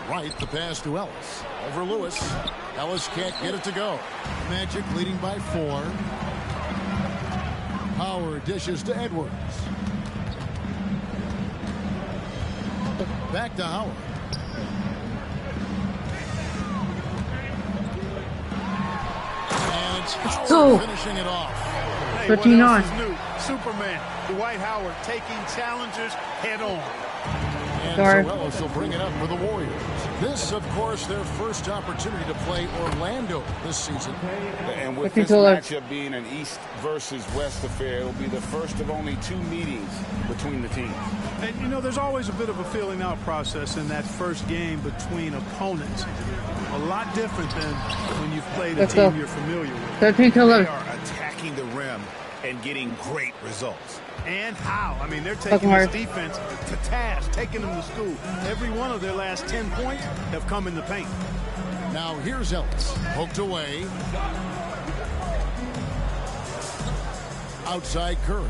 Speaker 2: Right, the pass to Ellis. Over Lewis. Ellis can't get it to go. Magic leading by 4. Howard dishes to Edwards. Back to Howard. And it's Howard finishing it off.
Speaker 1: 13-9.
Speaker 4: Superman Dwight Howard taking challengers head on.
Speaker 2: And so Ellis will bring it up for the Warriors. This, of course, their first opportunity to play Orlando this season.
Speaker 3: And with this matchup being an East versus West affair, it'll be the first of only 2 meetings between the teams.
Speaker 4: And, you know, there's always a bit of a filling out process in that first game between opponents. A lot different than when you've played a team you're familiar with.
Speaker 1: 13-11.
Speaker 3: They are attacking the rim and getting great results.
Speaker 4: And how? I mean, they're taking this defense to task, taking them to school. Every one of their last 10 points have come in the paint.
Speaker 2: Now here's Ellis. Poked away. Outside Curry.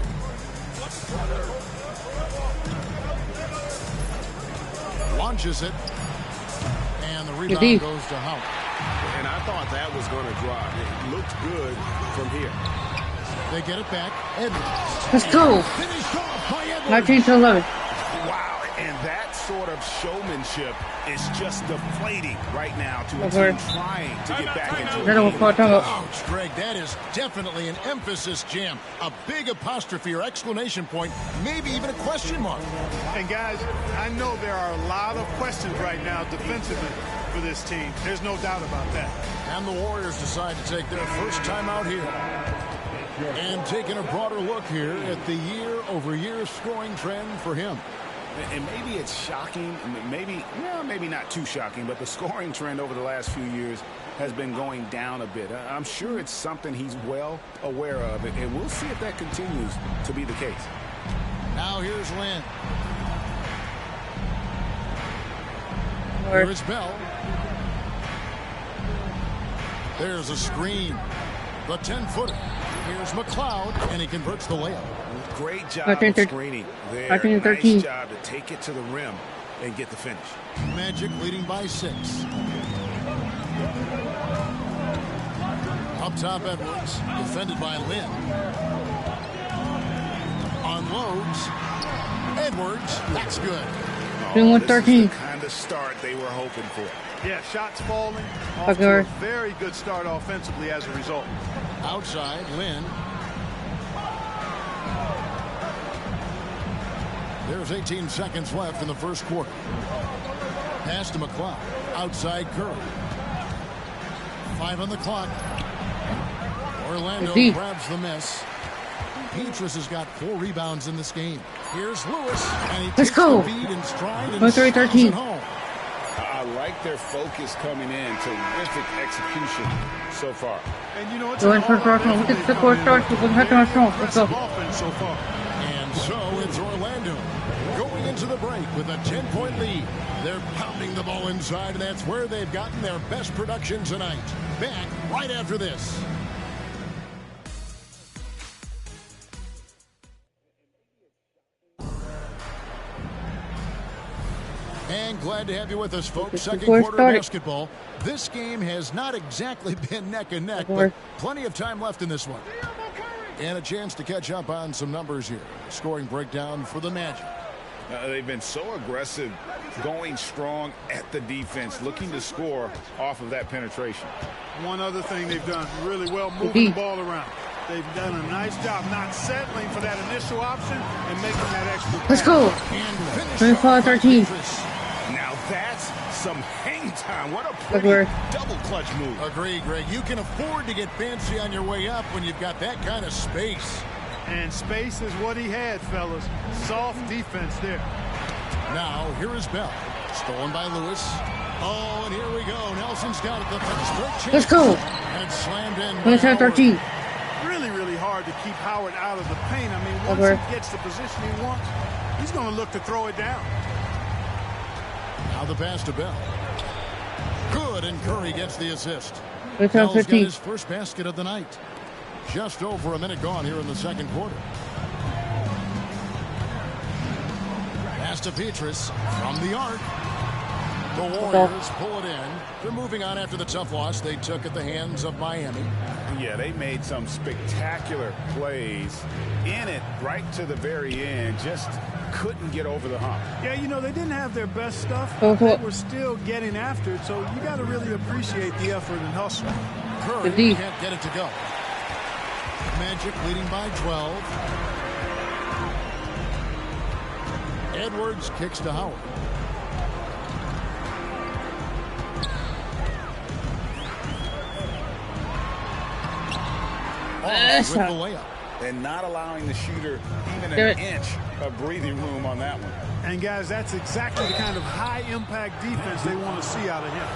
Speaker 2: Launches it. And the rebound goes to Howard.
Speaker 3: And I thought that was going to drop. It looked good from here.
Speaker 2: They get it back. Edwards.
Speaker 1: Let's go. 19-11.
Speaker 3: Wow, and that sort of showmanship is just deflating right now to a team trying to get back into the game.
Speaker 2: Ouch, Greg, that is definitely an emphasis jam. A big apostrophe or exclamation point, maybe even a question mark.
Speaker 4: And guys, I know there are a lot of questions right now defensively for this team. There's no doubt about that.
Speaker 2: And the Warriors decide to take their first time out here. And taking a broader look here at the year-over-year scoring trend for him.
Speaker 3: And maybe it's shocking, maybe not too shocking, but the scoring trend over the last few years has been going down a bit. I'm sure it's something he's well aware of, and we'll see if that continues to be the case.
Speaker 2: Now here's Lynn. Here's Bell. There's a screen. The 10-footer. Here's McLeod, and he converts the layup.
Speaker 3: Great job of screening there. Nice job to take it to the rim and get the finish.
Speaker 2: Magic leading by 6. Up top, Edwards, defended by Lynn. Unloads. Edwards, that's good.
Speaker 1: Doing 113.
Speaker 3: The kind of start they were hoping for.
Speaker 4: Yeah, shots falling. Off to a very good start offensively as a result.
Speaker 2: Outside, Lynn. There's 18 seconds left in the first quarter. Pass to McLeod. Outside Curry. 5 on the clock. Orlando grabs the miss. Petrus has got 4 rebounds in this game. Here's Lewis, and he takes the feed in stride and sends it home.
Speaker 3: I like their focus coming in. Terrific execution so far.
Speaker 4: And you know, it's
Speaker 1: offense
Speaker 4: so far.
Speaker 2: And so it's Orlando going into the break with a 10-point lead. They're pounding the ball inside, and that's where they've gotten their best production tonight. Back right after this. And glad to have you with us, folks. Second
Speaker 1: Before
Speaker 2: quarter
Speaker 1: starting.
Speaker 2: basketball. This game has not exactly been neck and neck, but plenty of time left in this one. And a chance to catch up on some numbers here. Scoring breakdown for the Magic.
Speaker 3: They've been so aggressive, going strong at the defense, looking to score off of that penetration.
Speaker 4: One other thing they've done really well, moving the ball around. They've done a nice job not settling for that initial option and making that extra pass.
Speaker 1: Let's go. 25-13.
Speaker 3: Now that's some hang time. What a pretty double clutch move.
Speaker 2: Agree, Greg. You can afford to get fancy on your way up when you've got that kind of space.
Speaker 4: And space is what he had, fellas. Soft defense there.
Speaker 2: Now, here is Bell. Stolen by Lewis. Oh, and here we go. Nelson's got it. The fast break chance.
Speaker 1: Let's go.
Speaker 2: And it's slammed in.
Speaker 1: 27-13.
Speaker 4: Really hard to keep Howard out of the paint. I mean, once he gets the position he wants, he's going to look to throw it down.
Speaker 2: Now the pass to Bell. Good, and Curry gets the assist.
Speaker 1: Bell's
Speaker 2: got
Speaker 1: 15.
Speaker 2: his first basket of the night. Just over a minute gone here in the second quarter. Pass to Petrus from the arc. The Warriors pull it in. They're moving on after the tough loss they took at the hands of Miami.
Speaker 3: Yeah, they made some spectacular plays in it right to the very end. Just couldn't get over the hump.
Speaker 4: Yeah, you know, they didn't have their best stuff. They were still getting after it, so you got to really appreciate the effort and hustle.
Speaker 2: Curry can't get it to go. Magic leading by 12. Edwards kicks to Howard. With the layup.
Speaker 3: And not allowing the shooter even an inch of breathing room on that one.
Speaker 4: And guys, that's exactly the kind of high-impact defense they want to see out of him.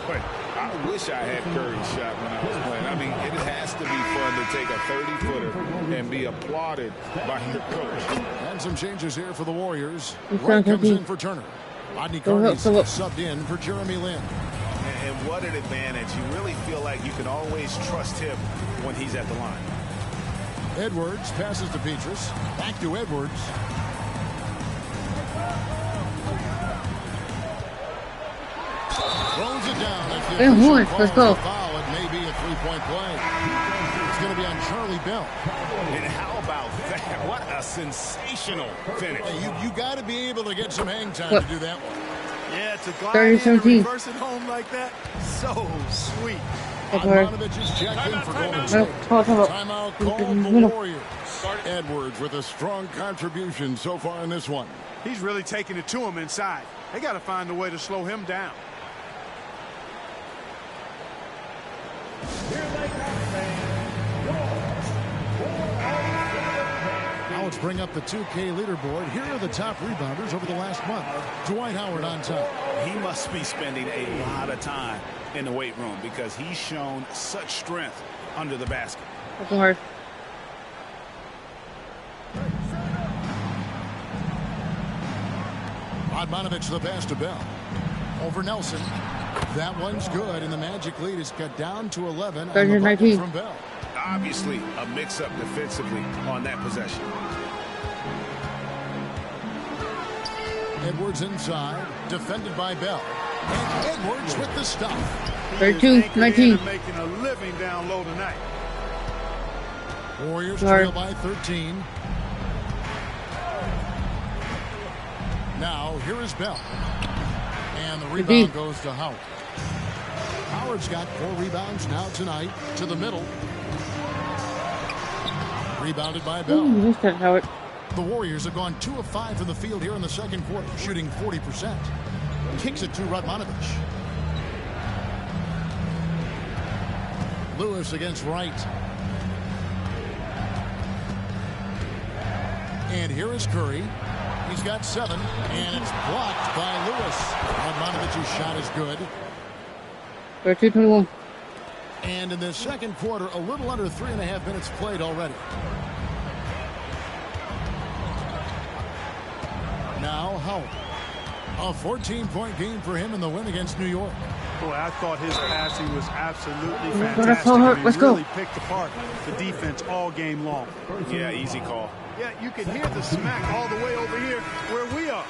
Speaker 3: Boy, I wish I had Curry's shot when I was playing. I mean, it has to be fun to take a 30-footer and be applauded by your coach.
Speaker 2: And some changes here for the Warriors. Wright comes in for Turner. Rodney Carney's subbed in for Jeremy Lin.
Speaker 3: And what an advantage. You really feel like you can always trust him when he's at the line.
Speaker 2: Edwards passes to Petrus. Back to Edwards. Throws it down.
Speaker 1: Let's go.
Speaker 2: Foul. It may be a three-point play. It's going to be on Charlie Bell.
Speaker 3: And how about that? What a sensational finish.
Speaker 2: Hey, you got to be able to get some hang time to do that one.
Speaker 4: Yeah, to glide in and reverse it home like that, so sweet.
Speaker 2: Ivanovic is checked in for Golden State. Timeout called the Warriors. Edwards with a strong contribution so far in this one.
Speaker 4: He's really taking it to him inside. They got to find a way to slow him down.
Speaker 2: Now let's bring up the 2K leaderboard. Here are the top rebounders over the last month. Dwight Howard on top.
Speaker 3: He must be spending a lot of time in the weight room because he's shown such strength under the basket.
Speaker 1: That's hard.
Speaker 2: Ivanovic the pass to Bell. Over Nelson. That one's good, and the Magic lead is cut down to 11 on the bucket from Bell.
Speaker 3: Obviously, a mix-up defensively on that possession.
Speaker 2: Edwards inside, defended by Bell. And Edwards with the stop.
Speaker 1: 32-19.
Speaker 4: Making a living down low tonight.
Speaker 2: Warriors trail by 13. Now, here is Bell. And the rebound goes to Howard. Howard's got 4 rebounds now tonight. To the middle. Rebounded by Bell.
Speaker 1: Howard.
Speaker 2: The Warriors have gone 2 of 5 from the field here in the second quarter, shooting 40%. Kicks it to Radmanovic. Lewis against Wright. And here is Curry. He's got 7, and it's blocked by Lewis. Radmanovic's shot is good.
Speaker 1: 32-21.
Speaker 2: And in the second quarter, a little under 3.5 minutes played already. Now Howard. A 14-point game for him in the win against New York.
Speaker 4: Boy, I thought his passing was absolutely fantastic.
Speaker 1: Let's go.
Speaker 4: He really picked apart the defense all game long.
Speaker 3: Yeah, easy call.
Speaker 4: Yeah, you can hear the smack all the way over here where we are.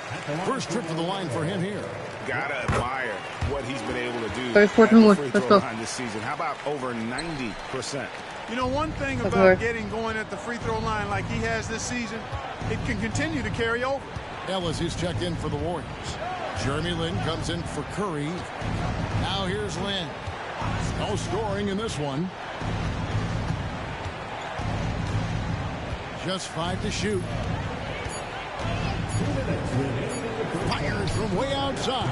Speaker 2: First trip to the line for him here.
Speaker 3: Gotta admire what he's been able to do
Speaker 1: Very
Speaker 3: at
Speaker 1: fortunate
Speaker 3: the
Speaker 1: one.
Speaker 3: free
Speaker 1: Let's
Speaker 3: throw
Speaker 1: go.
Speaker 3: line this season. How about over 90%?
Speaker 4: You know, one thing
Speaker 1: Okay.
Speaker 4: about getting going at the free throw line like he has this season, it can continue to carry over.
Speaker 2: Ellis is checked in for the Warriors. Jeremy Lin comes in for Curry. Now here's Lin. No scoring in this one. Just 5 to shoot. Fires from way outside.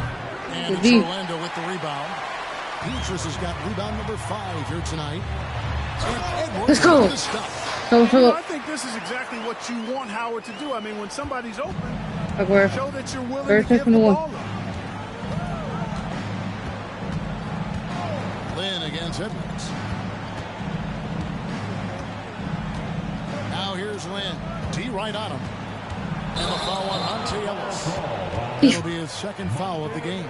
Speaker 2: And it's Orlando with the rebound. Petrus has got rebound number 5 here tonight. And Edwards
Speaker 1: Let's go.
Speaker 2: with the stop.
Speaker 4: I think this is exactly what you want Howard to do. I mean, when somebody's open, show that you're willing to give the ball up.
Speaker 2: Lin against Edwards. Now here's Lin. T right on him. And the foul on Monte Ellis. That'll be his second foul of the game.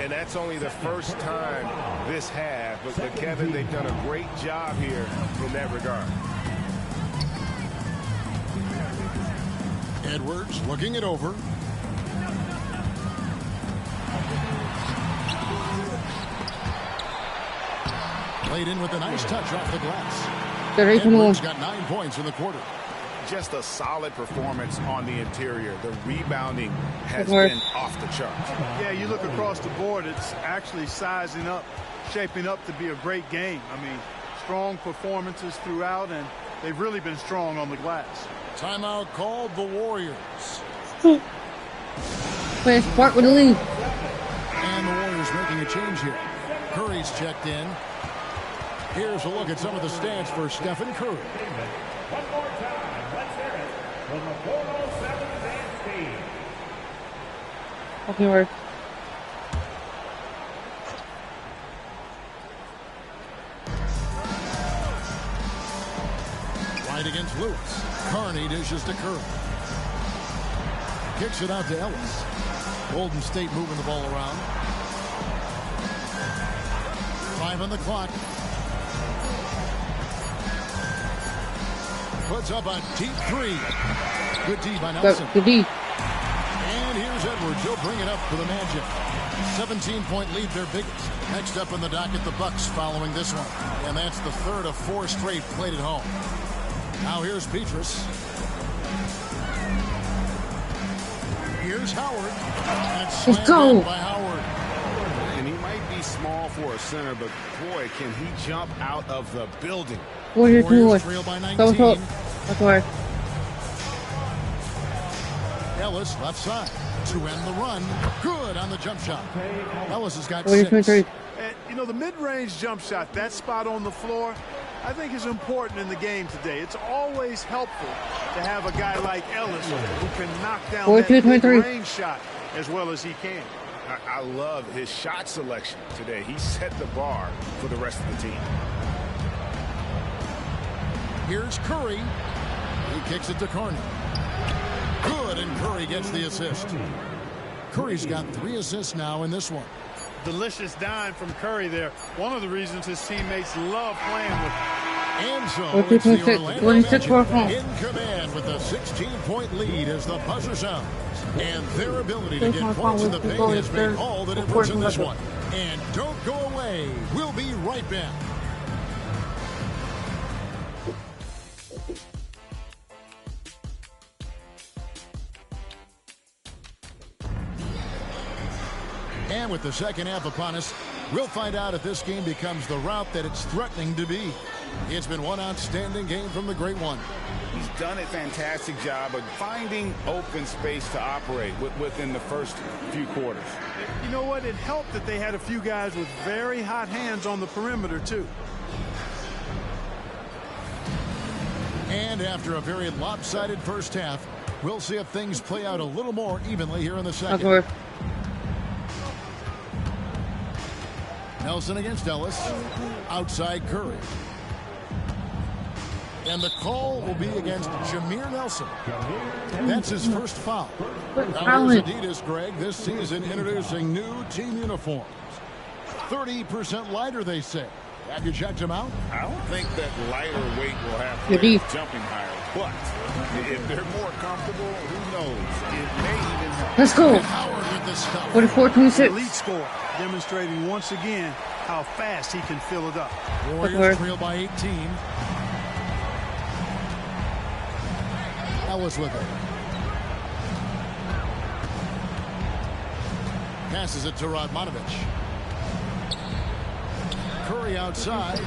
Speaker 3: And that's only the first time this half. But Kevin, they've done a great job here in that regard.
Speaker 2: Edwards looking it over. Played in with a nice touch off the glass. Edwards got 9 points in the quarter.
Speaker 3: Just a solid performance on the interior. The rebounding has been off the charts.
Speaker 4: Yeah, you look across the board, it's actually sizing up, shaping up to be a great game. I mean, strong performances throughout, and they've really been strong on the glass.
Speaker 2: Timeout called the Warriors.
Speaker 1: Play Spark with the lead.
Speaker 2: And the Warriors making a change here. Curry's checked in. Here's a look at some of the stats for Stephen Curry.
Speaker 5: One more time, let's hear it from the 407 dance team.
Speaker 1: Okay, work.
Speaker 2: Right against Lewis. Carney dishes to Curry. Kicks it out to Ellis. Golden State moving the ball around. 5 on the clock. Puts up a deep 3. Good D by Nelson.
Speaker 1: Good D.
Speaker 2: And here's Edwards. He'll bring it up for the Magic. 17-point lead, their biggest. Next up in the docket, the Bucks following this one. And that's the third of 4 straight played at home. Now here's Petrus. Here's Howard. And it's slammed in by Howard.
Speaker 3: And he might be small for a center, but boy, can he jump out of the building.
Speaker 2: Warriors trail by 19.
Speaker 1: That's why.
Speaker 2: Ellis left side to end the run. Good on the jump shot. Ellis has got
Speaker 1: 23.
Speaker 2: 6.
Speaker 4: And, you know, the mid-range jump shot, that spot on the floor, I think is important in the game today. It's always helpful to have a guy like Ellis who can knock down that mid-range shot as well as he can.
Speaker 3: I love his shot selection today. He set the bar for the rest of the team.
Speaker 2: Here's Curry. He kicks it to Carney. Good, and Curry gets the assist. Curry's got 3 assists now in this one.
Speaker 4: Delicious dime from Curry there. One of the reasons his teammates love playing with him.
Speaker 2: And so it's the Orlando Magic in command with a 16-point lead as the buzzer sounds. And their ability to get points in the paint has made all the difference in this one. And don't go away. We'll be right back. And with the second half upon us, we'll find out if this game becomes the route that it's threatening to be. It's been one outstanding game from the Great One.
Speaker 3: He's done a fantastic job of finding open space to operate within the first few quarters.
Speaker 4: You know what? It helped that they had a few guys with very hot hands on the perimeter, too.
Speaker 2: And after a very lopsided first half, we'll see if things play out a little more evenly here in the second. Nelson against Ellis. Outside Curry. And the call will be against Jameer Nelson. That's his first foul. Now here's Adidas, Greg, this season introducing new team uniforms. 30% lighter, they say. Have you checked them out?
Speaker 3: I don't think that lighter weight will have to jumping higher, but If they're more comfortable, who knows? It may even help.
Speaker 1: Let's go.
Speaker 2: Howard with the stop.
Speaker 1: 44-26.
Speaker 4: Elite score, demonstrating once again how fast he can fill it up.
Speaker 2: Warriors trail by 18. Ellis with it. Passes it to Radmanovich. Curry outside.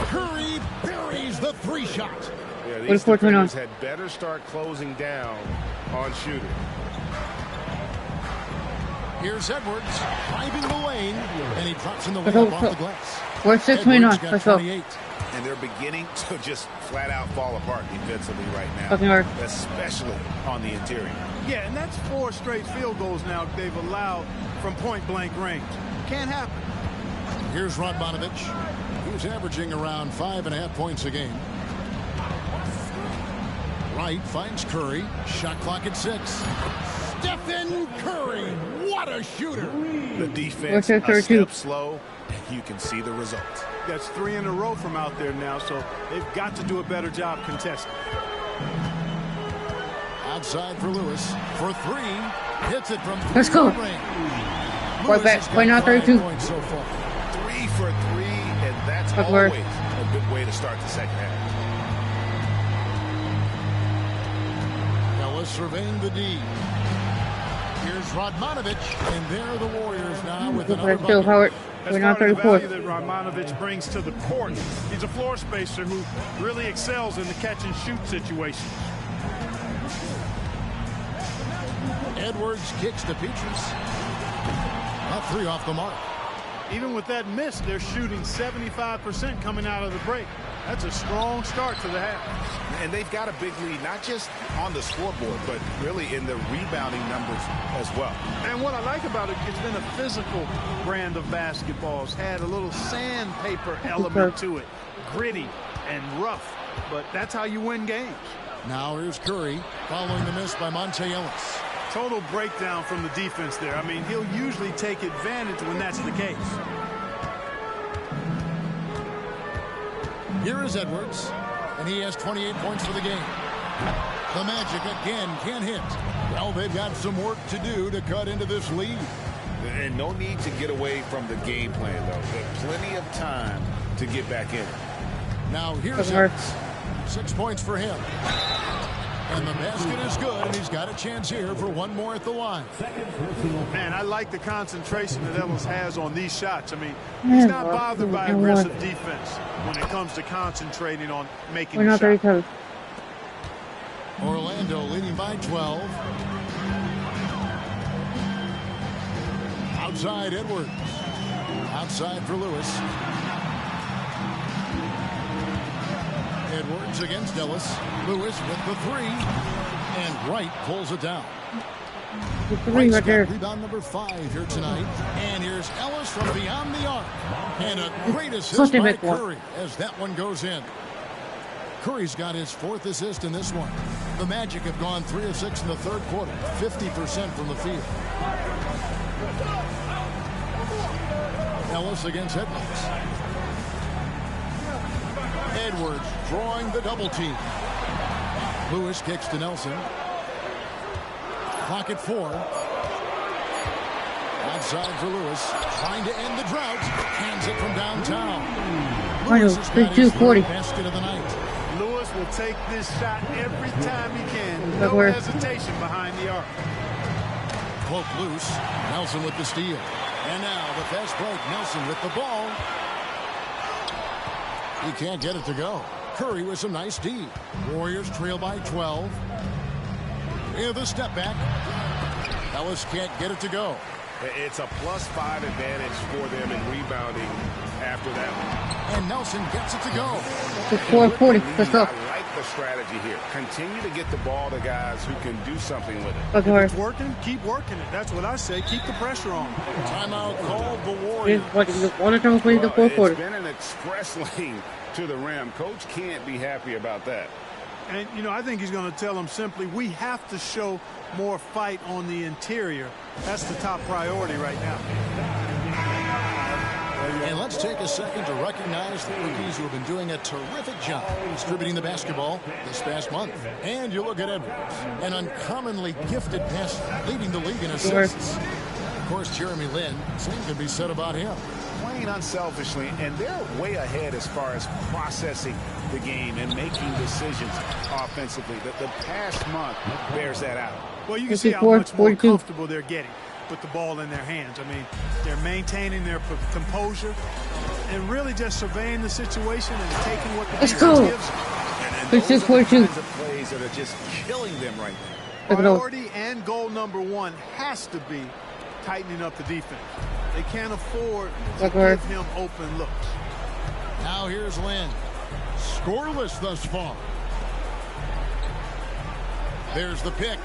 Speaker 2: Curry buries the three shot.
Speaker 3: Yeah, these defenders had better start closing down on shooting.
Speaker 2: Here's Edwards driving the lane, and he drops in the lane off the glass.
Speaker 1: We're 6-29. Let's go.
Speaker 3: And they're beginning to just flat out fall apart defensively right now,
Speaker 1: Fucking hard.
Speaker 3: especially on the interior.
Speaker 4: Yeah, and that's 4 straight field goals now they've allowed from point-blank range. Can't happen.
Speaker 2: Here's Radmanovich, who's averaging around 5.5 points a game. Wright finds Curry. Shot clock at 6. Stephen Curry, what a shooter!
Speaker 3: The defense a step slow, and you can see the results.
Speaker 4: That's 3 in a row from out there now, so they've got to do a better job contesting.
Speaker 2: Outside for Lewis for 3. Hits it from 3.
Speaker 1: Let's go. We're back. Point out 32.
Speaker 2: So far.
Speaker 3: 3 for 3, and that's always a good way to start the second half.
Speaker 2: Ellis surveying the D. Here's Radmanovich, and there the Warriors now with another bucket.
Speaker 1: Howard.
Speaker 4: That's part of the value that Radmanovich brings to the court. He's a floor spacer who really excels in the catch-and-shoot situation.
Speaker 2: Edwards kicks to Peaches. Not 3 off the mark.
Speaker 4: Even with that miss, they're shooting 75% coming out of the break. That's a strong start to the half.
Speaker 3: And they've got a big lead, not just on the scoreboard, but really in the rebounding numbers as well.
Speaker 4: And what I like about it, it's been a physical brand of basketball. It's had a little sandpaper element to it. Gritty and rough, but that's how you win games.
Speaker 2: Now here's Curry following the miss by Monte Ellis.
Speaker 4: Total breakdown from the defense there. I mean, he'll usually take advantage when that's the case.
Speaker 2: Here is Edwards, and he has 28 points for the game. The Magic again can't hit. Well, they've got some work to do to cut into this lead.
Speaker 3: And no need to get away from the game plan, though. There's plenty of time to get back in.
Speaker 2: Now here's Edwards. 6 points for him. And the basket is good, and he's got a chance here for one more at the line.
Speaker 4: Man, I like the concentration that Ellis has on these shots. I mean, he's not bothered by aggressive defense when it comes to concentrating on making the shot.
Speaker 2: Orlando leading by 12. Outside Edwards. Outside for Lewis. Edwards against Ellis. Lewis with the 3. And Wright pulls it down. Wright's got rebound number 5 here tonight. And here's Ellis from beyond the arc. And a great assist by Curry as that one goes in. Curry's got his 4th assist in this one. The Magic have gone 3 of 6 in the third quarter. 50% from the field. Ellis against Edwards. Edwards drawing the double team. Lewis kicks to Nelson. Clock at 4. Outside for Lewis. Trying to end the drought. Hands it from downtown. Lewis has got his 3rd basket of the night.
Speaker 4: Lewis will take this shot every time he can. No hesitation behind the arc.
Speaker 2: Cloak loose. Nelson with the steal. And now the fast break. Nelson with the ball. He can't get it to go. Curry with some nice D. Warriors trail by 12. In the step back. Ellis can't get it to go.
Speaker 3: It's a +5 advantage for them in rebounding after that one.
Speaker 2: And Nelson gets it to go.
Speaker 1: 4:40. Let's go.
Speaker 3: I like the strategy here. Continue to get the ball to guys who can do something with it.
Speaker 4: If it's working, keep working it. That's what I say. Keep the pressure on.
Speaker 2: Timeout called the Warriors.
Speaker 3: It's been an express lane to the rim. Coach can't be happy about that.
Speaker 4: And, you know, I think he's going to tell them simply, we have to show more fight on the interior. That's the top priority right now.
Speaker 2: And Let's take a second to recognize the rookies who have been doing a terrific job distributing the basketball this past month. And you look at Edwards, an uncommonly gifted passer, leading the league in assists. Of course, Jeremy Lin, same can be said about him.
Speaker 3: Playing unselfishly, and they're way ahead as far as processing the game and making decisions offensively. The past month bears that out.
Speaker 4: Well, you can see how much more comfortable they're getting with the ball in their hands. I mean, they're maintaining their composure and really just surveying the situation and taking what the defense gives them.
Speaker 3: And those are the kinds of plays that are just killing them right now.
Speaker 4: Priority and goal number one has to be tightening up the defense. They can't afford to give him open looks.
Speaker 2: Now here's Lin. Scoreless thus far. There's the pick.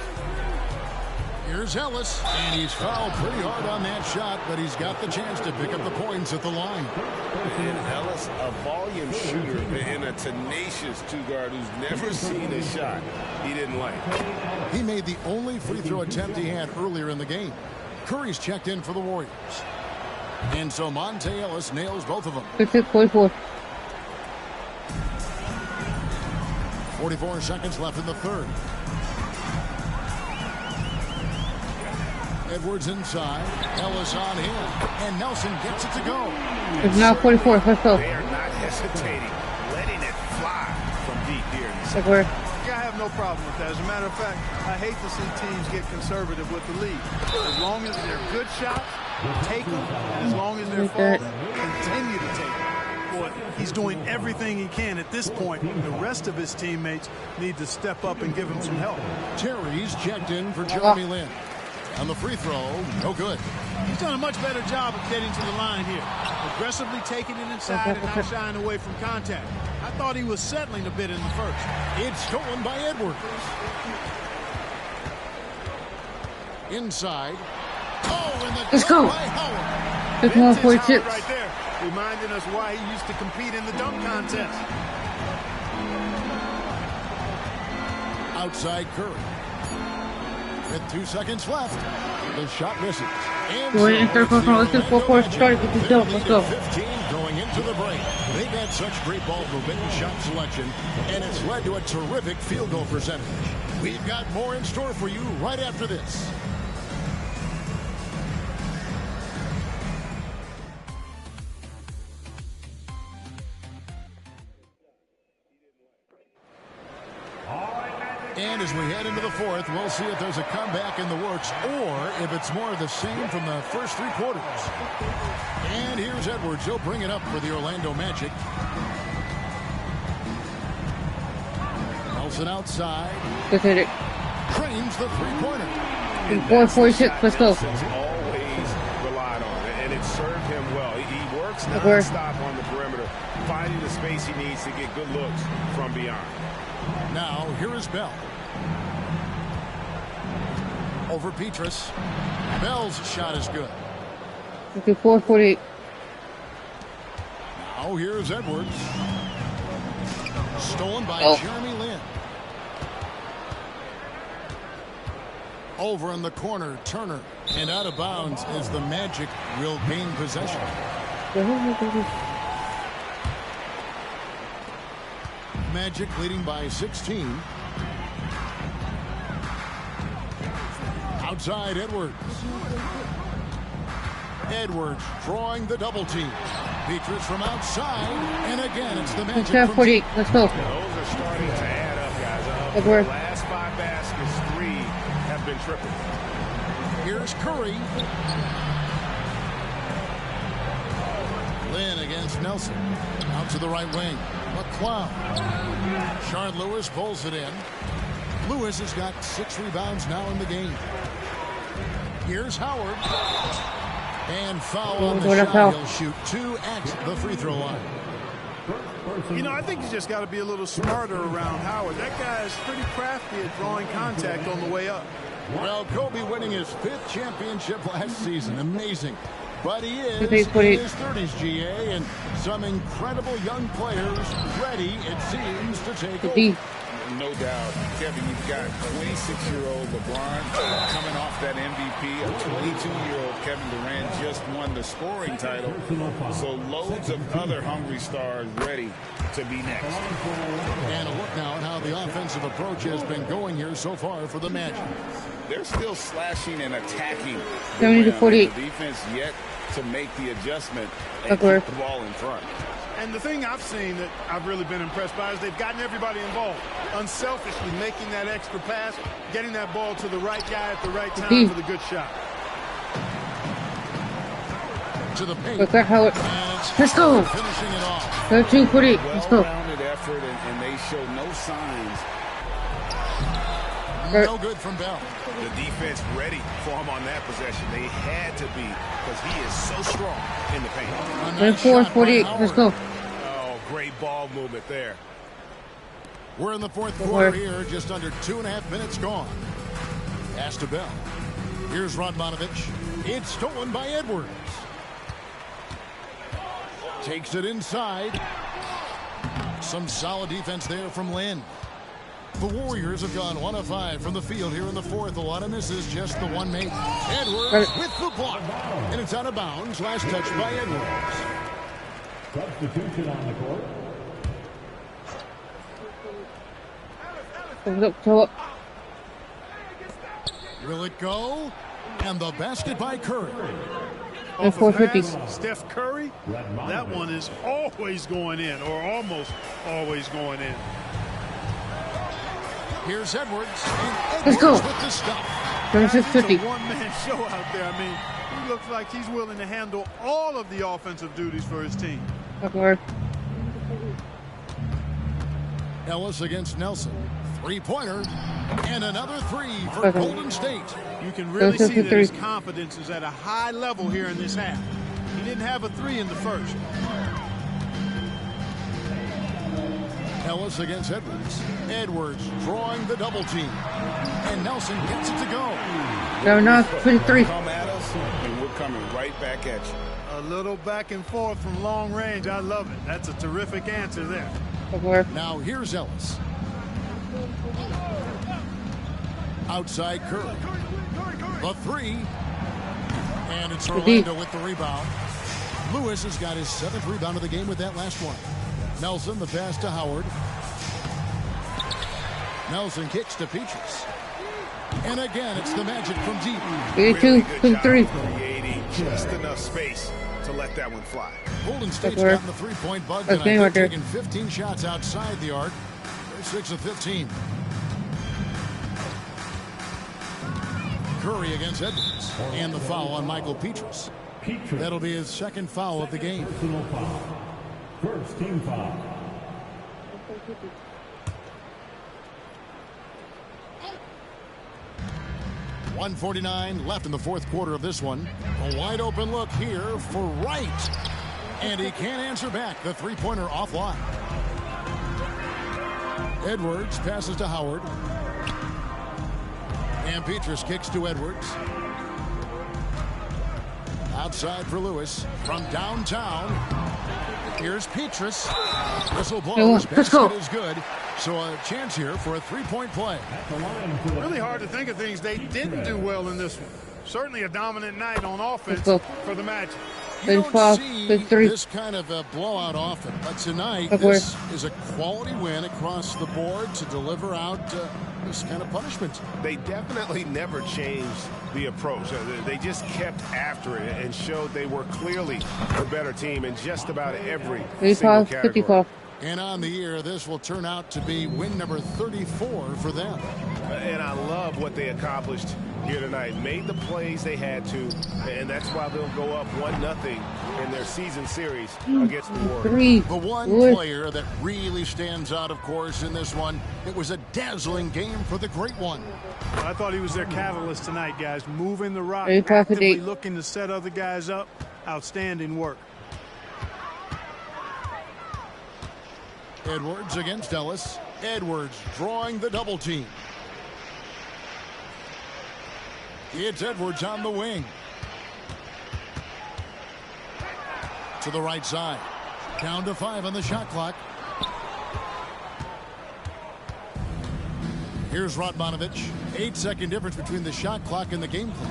Speaker 2: Here's Ellis, and he's fouled pretty hard on that shot, but he's got the chance to pick up the points at the line.
Speaker 6: And Ellis, a volume shooter and a tenacious two-guard who's never seen a shot he didn't like.
Speaker 2: He made the only free throw attempt he had earlier in the game. Curry's checked in for the Warriors. And so Monte Ellis nails both of them.
Speaker 1: 44.
Speaker 2: 44 seconds left in the third. Edwards inside. Ellis on him. And Nelson gets it to go.
Speaker 1: It's now 44. Let's go.
Speaker 3: They are not hesitating, letting it fly from deep here.
Speaker 4: I have no problem with that. As a matter of fact, I hate to see teams get conservative with the lead. As long as they're good shots, take them. And as long as they're falling, continue to take them. Boy, he's doing everything he can at this point. The rest of his teammates need to step up and give him some help.
Speaker 2: Terry's checked in for Jeremy Lin. On the free throw, no good.
Speaker 4: He's done a much better job of getting to the line here. Aggressively taking it inside and not shying away from contact. I thought he was settling a bit in the first.
Speaker 2: It's stolen by Edwards. Inside. Oh, and the
Speaker 1: Let's go.
Speaker 2: by Howard.
Speaker 1: There's more 46.
Speaker 4: Right there, reminding us why he used to compete in the dunk contest.
Speaker 2: Outside Curry. With 2 seconds left, the shot misses. And
Speaker 1: Go ahead and start from let's just go for it. Start with the jump. Let's go.
Speaker 2: 15 going into the break. They've had such great ball movement and shot selection, and it's led to a terrific field goal percentage. We've got more in store for you right after this. And as we head into the fourth, we'll see if there's a comeback in the works or if it's more of the same from the first 3 quarters. And here's Edwards. He'll bring it up for the Orlando Magic. Nelson outside.
Speaker 1: Let's hit it.
Speaker 2: Cranes the three-pointer.
Speaker 1: 4:46. Let's go.
Speaker 3: Always relied on it, and it served him well. He works non-stop on the perimeter, finding the space he needs to get good looks from beyond.
Speaker 2: Now, here is Bell. Over Petrus. Bell's shot is good.
Speaker 1: 4:48.
Speaker 2: Now, here's Edwards. Stolen by Jeremy Lin. Over in the corner, Turner. And out of bounds as the Magic will gain possession. Magic leading by 16. Outside Edwards. Edwards drawing the double team. Petrus from outside. And again, it's the Magic.
Speaker 1: 48. Let's go.
Speaker 3: Those are starting to add up, guys. The last 5 baskets, 3 have been triple.
Speaker 2: Here's Curry. Lin against Nelson. Out to the right wing. McCloud. Shard Lewis pulls it in. Lewis has got 6 rebounds now in the game. Here's Howard. And foul on the shot. He'll shoot 2 at the free throw line.
Speaker 4: You know, I think you just got to be a little smarter around Howard. That guy is pretty crafty at drawing contact on the way up.
Speaker 2: Well, Kobe winning his 5th championship last season. Amazing. But he is in his 30s, GA, and some incredible young players ready, it seems, to take over.
Speaker 3: No doubt. Kevin, you've got 26-year-old LeBron coming off that MVP. A 22-year-old Kevin Durant just won the scoring title. So loads of other hungry stars ready to be next.
Speaker 2: And a look now at how the offensive approach has been going here so far for the Magic.
Speaker 3: They're still slashing and attacking.
Speaker 1: 70-48.
Speaker 3: The defense yet to make the adjustment and
Speaker 1: Okay.
Speaker 3: keep the ball in front.
Speaker 4: And the thing I've seen that I've really been impressed by is they've gotten everybody involved. Unselfishly making that extra pass, getting that ball to the right guy at the right time for the good shot.
Speaker 2: To the paint.
Speaker 1: Look at how it.
Speaker 2: And it's
Speaker 1: Let's go.
Speaker 2: finishing it off.
Speaker 1: 32-48. Let's go.
Speaker 3: Well-rounded effort, and they show no signs.
Speaker 2: No good from Bell.
Speaker 6: The defense ready for him on that possession. They had to be because he is so strong in the paint.
Speaker 2: A nice shot by
Speaker 1: 34-48.
Speaker 2: Howard.
Speaker 1: Let's go.
Speaker 6: Oh, great ball movement there.
Speaker 2: We're in the fourth quarter here, just under 2.5 minutes gone. Pass to Bell. Here's Radmanovich. It's stolen by Edwards. Takes it inside. Some solid defense there from Lynn. The Warriors have gone 1 of 5 from the field here in the fourth. A lot of misses, just the one made. Edwards with the block. And it's out of bounds. Last touch by Edwards.
Speaker 5: Substitution on the court.
Speaker 1: Look.
Speaker 2: Will it go? And the basket by Curry.
Speaker 4: Off a
Speaker 1: 450.
Speaker 4: pass, Steph Curry, that one is always going in, or almost always going in.
Speaker 2: Here's Edwards. And
Speaker 1: Let's go.
Speaker 2: Edwards with the stop.
Speaker 4: It's
Speaker 1: 36-50.
Speaker 4: a one-man show out there. I mean, he looks like he's willing to handle all of the offensive duties for his team.
Speaker 2: Ellis against Nelson. Three-pointer. And another three for Golden State.
Speaker 4: You can really see that his confidence is at a high level here in this half. He didn't have a three in the first.
Speaker 2: Ellis against Edwards. Edwards drawing the double team. And Nelson gets it to go.
Speaker 1: They're not 23.
Speaker 3: Come at us, and we're coming right back at you.
Speaker 4: A little back and forth from long range. I love it. That's a terrific answer there.
Speaker 2: Now here's Ellis. Outside Curry. The three. And it's Orlando with the rebound. Lewis has got his 7th rebound of the game with that last one. Nelson, the pass to Howard. Nelson kicks to Petrus. And again, it's the Magic from deep.
Speaker 1: 32-53.
Speaker 6: Creating just enough space to let that one fly.
Speaker 2: Golden State's gotten the three-point bug tonight. They're taking 15 shots outside the arc. They're 6 of 15. Curry against Edwards. And the foul on Michael Petrus. That'll be his 2nd foul of the game.
Speaker 5: Personal foul. First team foul.
Speaker 2: .149 left in the fourth quarter of this one. A wide open look here for Wright. And he can't answer back. The three-pointer offline. Edwards passes to Howard. And Petrus kicks to Edwards. Outside for Lewis. From downtown. Here's Petrus. Whistle blows. Basket is good. So a chance here for a three-point play.
Speaker 4: Really hard to think of things they didn't do well in this one. Certainly a dominant night on offense for the Magic.
Speaker 2: You don't see this kind of a blowout often, but tonight this is a quality win across the board to deliver out this kind of punishment.
Speaker 6: They definitely never changed the approach. They just kept after it and showed they were clearly the better team in just about every single category.
Speaker 2: And on the year, this will turn out to be win number 34 for them.
Speaker 6: And I love what they accomplished here tonight. Made the plays they had to, and that's why they'll go up 1-0 in their season series against the Warriors.
Speaker 2: The one player that really stands out, of course, in this one, it was a dazzling game for the Great One.
Speaker 4: I thought he was their catalyst tonight, guys. Moving the rock, actively looking to set other guys up. Outstanding work.
Speaker 2: Edwards against Ellis. Edwards drawing the double team. It's Edwards on the wing. To the right side. Down to 5 on the shot clock. Here's Radmanovich. 8-second difference between the shot clock and the game clock.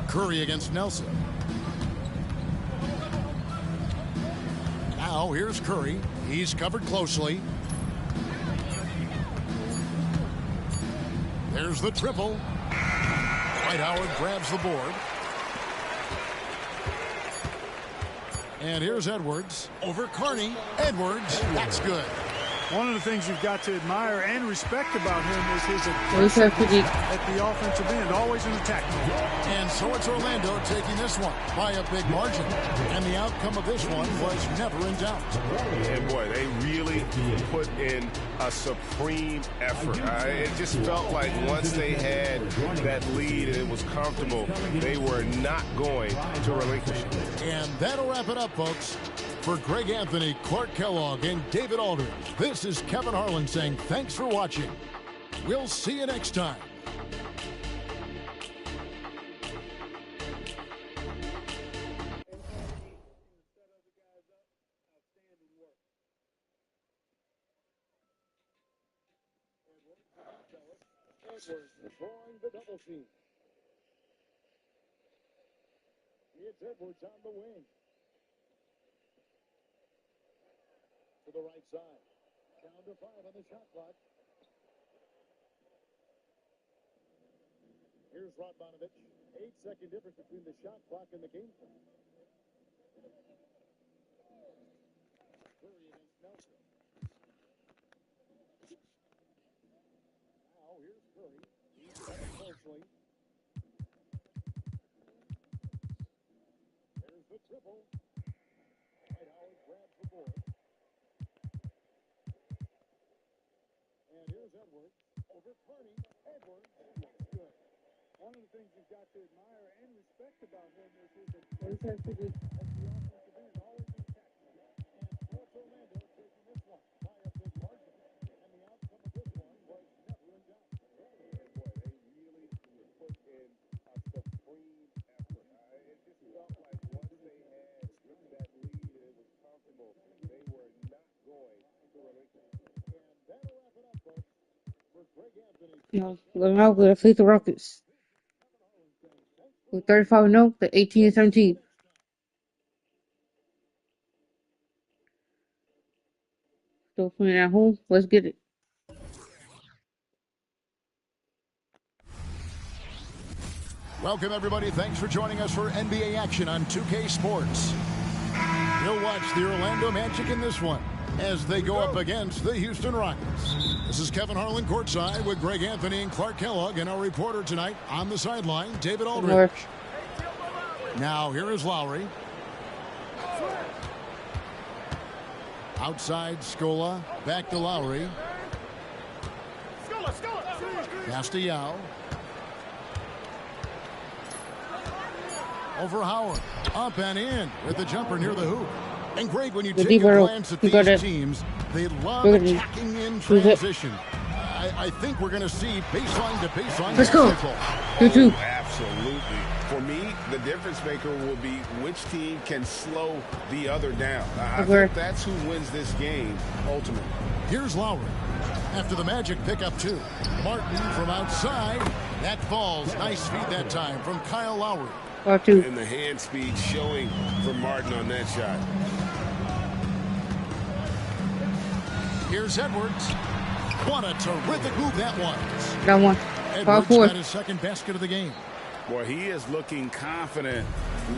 Speaker 2: Curry against Nelson. Now here's Curry. He's covered closely. There's the triple. Dwight Howard grabs the board. And here's Edwards over Carney. Edwards, that's good.
Speaker 4: One of the things you've got to admire and respect about him is his aggressiveness at the offensive end, always in attack.
Speaker 2: And so it's Orlando taking this one by a big margin. And the outcome of this one was never in doubt.
Speaker 6: And boy, they really put in a supreme effort. It just felt like once they had that lead and it was comfortable, they were not going to relinquish it.
Speaker 2: And that'll wrap it up, folks. For Greg Anthony, Clark Kellogg, and David Aldridge, this is Kevin Harlan saying thanks for watching. We'll see you next time.
Speaker 5: Drawing the double team. It's Edwards on the wing. To the right side. Down to 5 on the shot clock. Here's Radmanovich. 8-second difference between the shot clock and the game clock. Curry against Nelson. Now here's Curry. He's coming closely. There's the triple. Dwight Howard grabs the board. And here's Edwards over Carney. Edwards, that's good. One of the things you've got to admire and respect about him is his aggressiveness at the offensive end, always in attack. And so it's Orlando taking this one by a big margin. And the outcome of this one was never in doubt.
Speaker 6: And boy, they really put in a supreme effort. It just felt like once they had that lead and it was comfortable, they were not going to relinquish it.
Speaker 5: And that'll wrap it up, folks. For Greg Anthony.
Speaker 1: Now we're going to face the Rockets. With 35-0 to 18-17. Still playing at home. Let's get it.
Speaker 2: Welcome, everybody. Thanks for joining us for NBA action on 2K Sports. You'll watch the Orlando Magic in this one as they go up against the Houston Rockets. This is Kevin Harlan courtside with Greg Anthony and Clark Kellogg, and our reporter tonight on the sideline, David Aldridge. Now here is Lowry. Outside Scola, back to Lowry. Pass to Yao. Over Howard, up and in with the jumper near the hoop. And Greg, when you take a glance at these teams, they love attacking in transition. I think we're going to see baseline to baseline.
Speaker 1: Let's go.
Speaker 6: Absolutely. For me, the difference maker will be which team can slow the other down. I think that's who wins this game ultimately.
Speaker 2: Here's Lowry. After the Magic pick up 2. Martin from outside. That falls. Nice feed that time from Kyle Lowry.
Speaker 6: And the hand speed showing for Martin on that shot.
Speaker 2: Here's Edwards. What a terrific move that was.
Speaker 1: That one.
Speaker 2: Edwards got his second basket of the game.
Speaker 6: Boy, he is looking confident.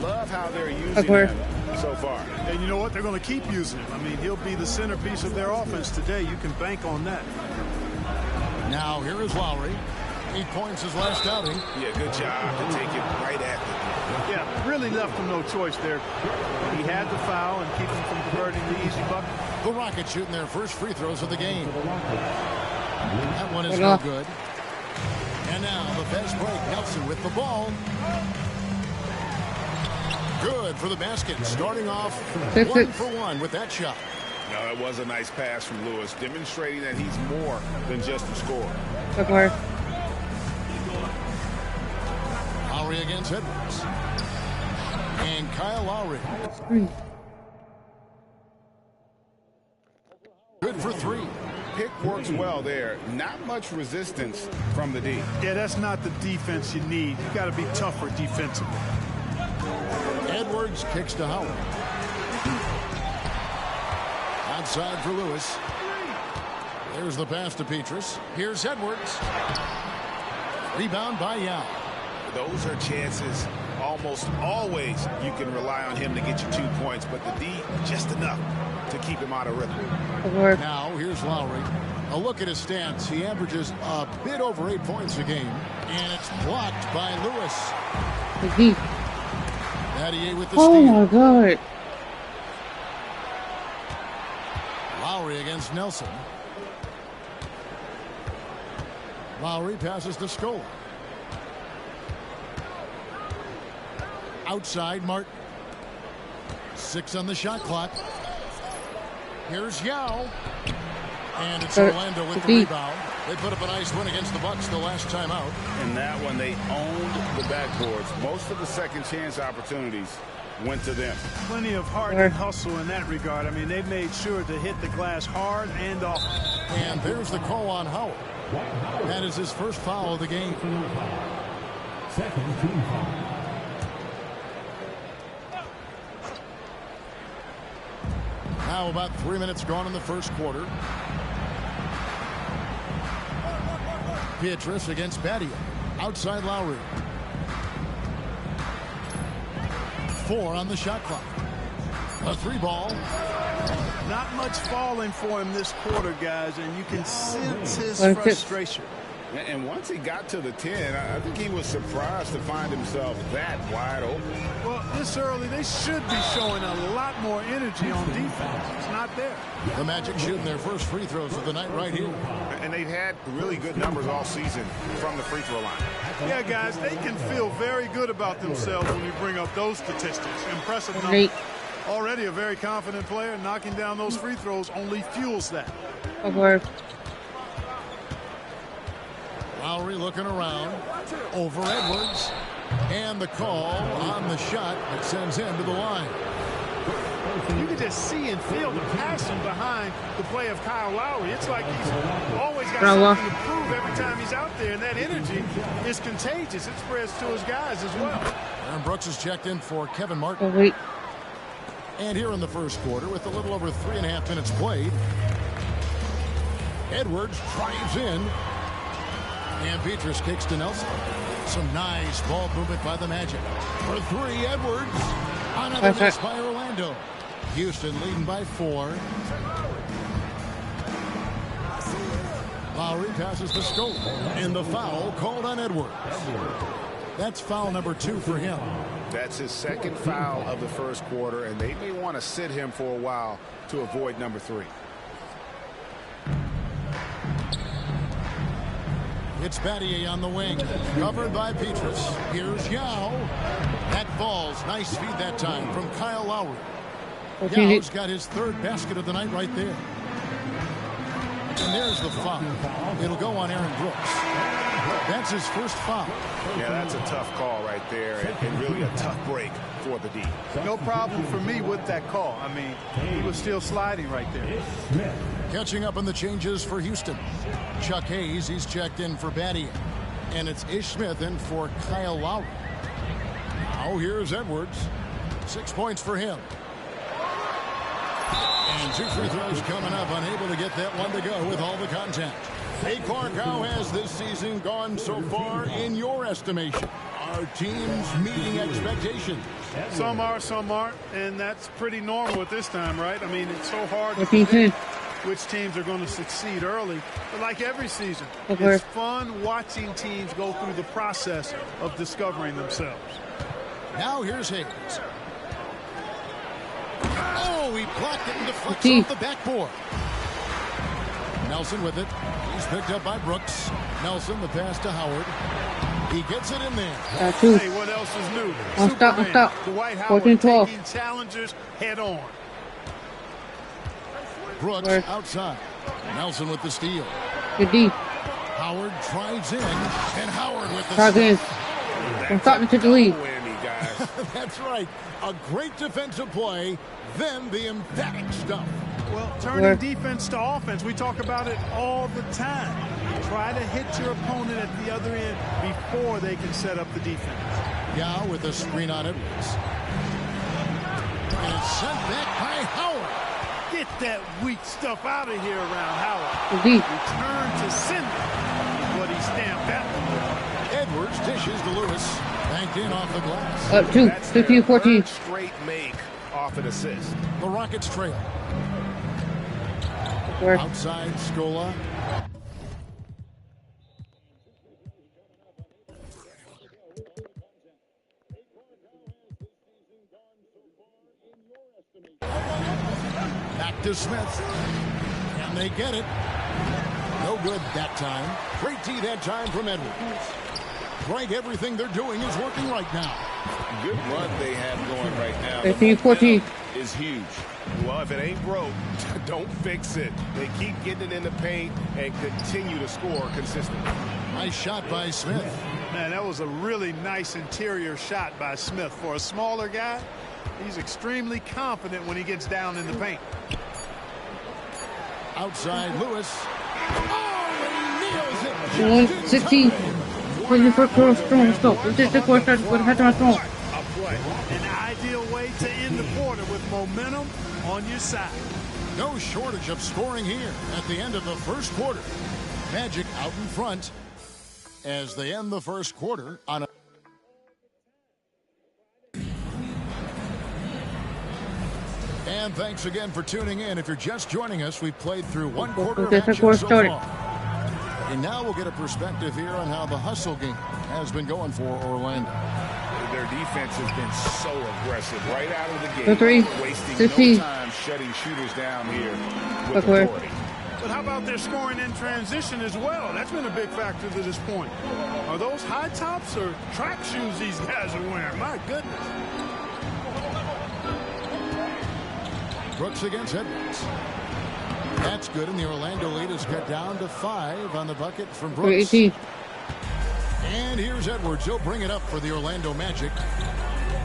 Speaker 6: Love how they're using him so far.
Speaker 4: And you know what? They're going to keep using him. I mean, he'll be the centerpiece of their offense today. You can bank on that.
Speaker 2: Now here is Lowry. 8 points his last outing.
Speaker 6: Yeah, good job to take it right at them.
Speaker 4: Yeah, really left him no choice there. He had the foul and keep him from converting the easy bucket.
Speaker 2: The Rockets shooting their first free throws of the game. That one is no good. And now the fast break. Nelson with the ball. Good for the basket. Starting off 1 for 1 with that shot.
Speaker 6: No, that was a nice pass from Lewis, demonstrating that he's more than just a scorer.
Speaker 2: Lowry against Edwards. And Kyle Lowry. Good good for 3.
Speaker 3: Pick works well there. Not much resistance from the D.
Speaker 4: Yeah, that's not the defense you need. You got to be tougher defensively.
Speaker 2: Edwards kicks to Howard. Outside for Lewis. There's the pass to Petrus. Here's Edwards. Rebound by Yao.
Speaker 3: Those are chances almost always you can rely on him to get you 2 points, but the D just enough to keep him out of rhythm.
Speaker 2: Now here's Lowry. A look at his stats. He averages a bit over 8 points a game, and it's blocked by Lewis. Battier with the steal.
Speaker 1: Oh my God.
Speaker 2: Lowry against Nelson. Lowry passes to Scola. Outside, Martin. 6 on the shot clock. Here's Yao. And it's Orlando with the rebound. They put up a nice win against the Bucks the last time out.
Speaker 3: In that one, they owned the backboards. Most of the second chance opportunities went to them.
Speaker 4: Plenty of heart and hustle in that regard. I mean, they made sure to hit the glass hard and often.
Speaker 2: And there's the call on Howard. That is his first foul of the game.
Speaker 5: Second team foul.
Speaker 2: Now about 3 minutes gone in the first quarter. Petrus against Battier. Outside Lowry. 4 on the shot clock. A 3 ball.
Speaker 4: Not much falling for him this quarter, guys, and you can sense his frustration.
Speaker 3: And once he got to the 10, I think he was surprised to find himself that wide open.
Speaker 4: Well, this early, they should be showing a lot more energy on defense. It's not there.
Speaker 2: The Magic shooting their first free throws of the night right here.
Speaker 3: And they've had really good numbers all season from the free throw line.
Speaker 4: Yeah, guys, they can feel very good about themselves when you bring up those statistics. Impressive numbers. Already a very confident player. Knocking down those free throws only fuels that.
Speaker 2: Lowry looking around. Over Edwards. And the call on the shot that sends him to the line.
Speaker 4: You can just see and feel the passion behind the play of Kyle Lowry. It's like he's always got something to prove every time he's out there, and that energy is contagious. It spreads to his guys as well.
Speaker 2: Aaron Brooks is checked in for Kevin Martin. And here in the first quarter, with a little over 3.5 minutes played, Edwards drives in. And Petrus kicks to Nelson. Some nice ball movement by the Magic. For 3, Edwards. Another miss by Orlando. Houston leading by 4. Lowry passes to Scola. And the foul called on Edwards. That's foul number 2 for him.
Speaker 3: That's his second foul of the first quarter, and they may want to sit him for a while to avoid number 3.
Speaker 2: It's Battier on the wing, covered by Petrus. Here's Yao. That falls. Nice feed that time from Kyle Lowry. Yao's got his 3rd basket of the night right there. And there's the foul. It'll go on Aaron Brooks. That's his first foul.
Speaker 3: Yeah, that's a tough call right there, and really a tough break for the D.
Speaker 4: No problem for me with that call. I mean, he was still sliding right there.
Speaker 2: Catching up on the changes for Houston. Chuck Hayes, he's checked in for Battier. And it's Ish Smith in for Kyle Lowry. Now here's Edwards. 6 points for him. And 2 free throws coming up, unable to get that one to go with all the contact. Hey, Clark, how has this season gone so far in your estimation? Are teams meeting expectations?
Speaker 4: Some are, some aren't, and that's pretty normal at this time, right? I mean, it's so hard to predict which teams are going to succeed early. But like every season, it's fun watching teams go through the process of discovering themselves.
Speaker 2: Now here's Hayes. Oh, he blocked it and deflects off the backboard. Nelson with it. He's picked up by Brooks. Nelson, the pass to Howard. He gets it in there.
Speaker 4: Hey, what else is new?
Speaker 1: Stop.
Speaker 4: Dwight Howard taking challengers head on.
Speaker 2: Brooks outside. Nelson with the steal.
Speaker 1: Good D.
Speaker 2: Howard drives in, and Howard with the
Speaker 1: steal. I'm starting to the lead.
Speaker 2: That's right. A great defensive play, then the emphatic stuff.
Speaker 4: Well, turning defense to offense, we talk about it all the time. Try to hit your opponent at the other end before they can set up the defense.
Speaker 2: Yao with a screen on Edwards. And it's sent back by Howard.
Speaker 4: Get that weak stuff out of here around Howard.
Speaker 1: Indeed.
Speaker 4: Return to sender. What he stamped that one with.
Speaker 2: Edwards dishes to Lewis. Banked in off the glass.
Speaker 1: Up 2, 15-14.
Speaker 6: Straight make off an assist.
Speaker 2: The Rockets trail.
Speaker 1: Work.
Speaker 2: Outside Scola. Back to Smith. And they get it. No good that time. Great D that time from Edwards. Greg, everything they're doing is working right now.
Speaker 6: Good run they have going right now.
Speaker 1: 15-14.
Speaker 6: Is huge. Well, if it ain't broke, don't fix it. They keep getting it in the paint and continue to score consistently.
Speaker 2: Nice shot by Smith.
Speaker 4: Man, that was a really nice interior shot by Smith. For a smaller guy, he's extremely confident when he gets down in the paint.
Speaker 2: Outside Lewis. Oh, he nails it.
Speaker 1: 16. Putting for cross strong stop. This is the course that would have to strong.
Speaker 4: An ideal way to end the quarter with momentum on your side.
Speaker 2: No shortage of scoring here at the end of the first quarter. Magic out in front as they end the first quarter on a... And thanks again for tuning in. If you're just joining us, we've played through one quarter of action so far. And now we'll get a perspective here on how the hustle game has been going for Orlando.
Speaker 3: Their defense has been so aggressive right out of the gate.
Speaker 1: 3,
Speaker 3: wasting
Speaker 1: 15.
Speaker 3: no time shutting shooters down here with authority.
Speaker 4: But how about their scoring in transition as well? That's been a big factor to this point. Are those high tops or track shoes these guys are wearing? My goodness.
Speaker 2: Brooks against Edwards. That's good, and the Orlando lead is cut down to 5 on the bucket from Brooks.
Speaker 1: 18.
Speaker 2: And here's Edwards. He'll bring it up for the Orlando Magic.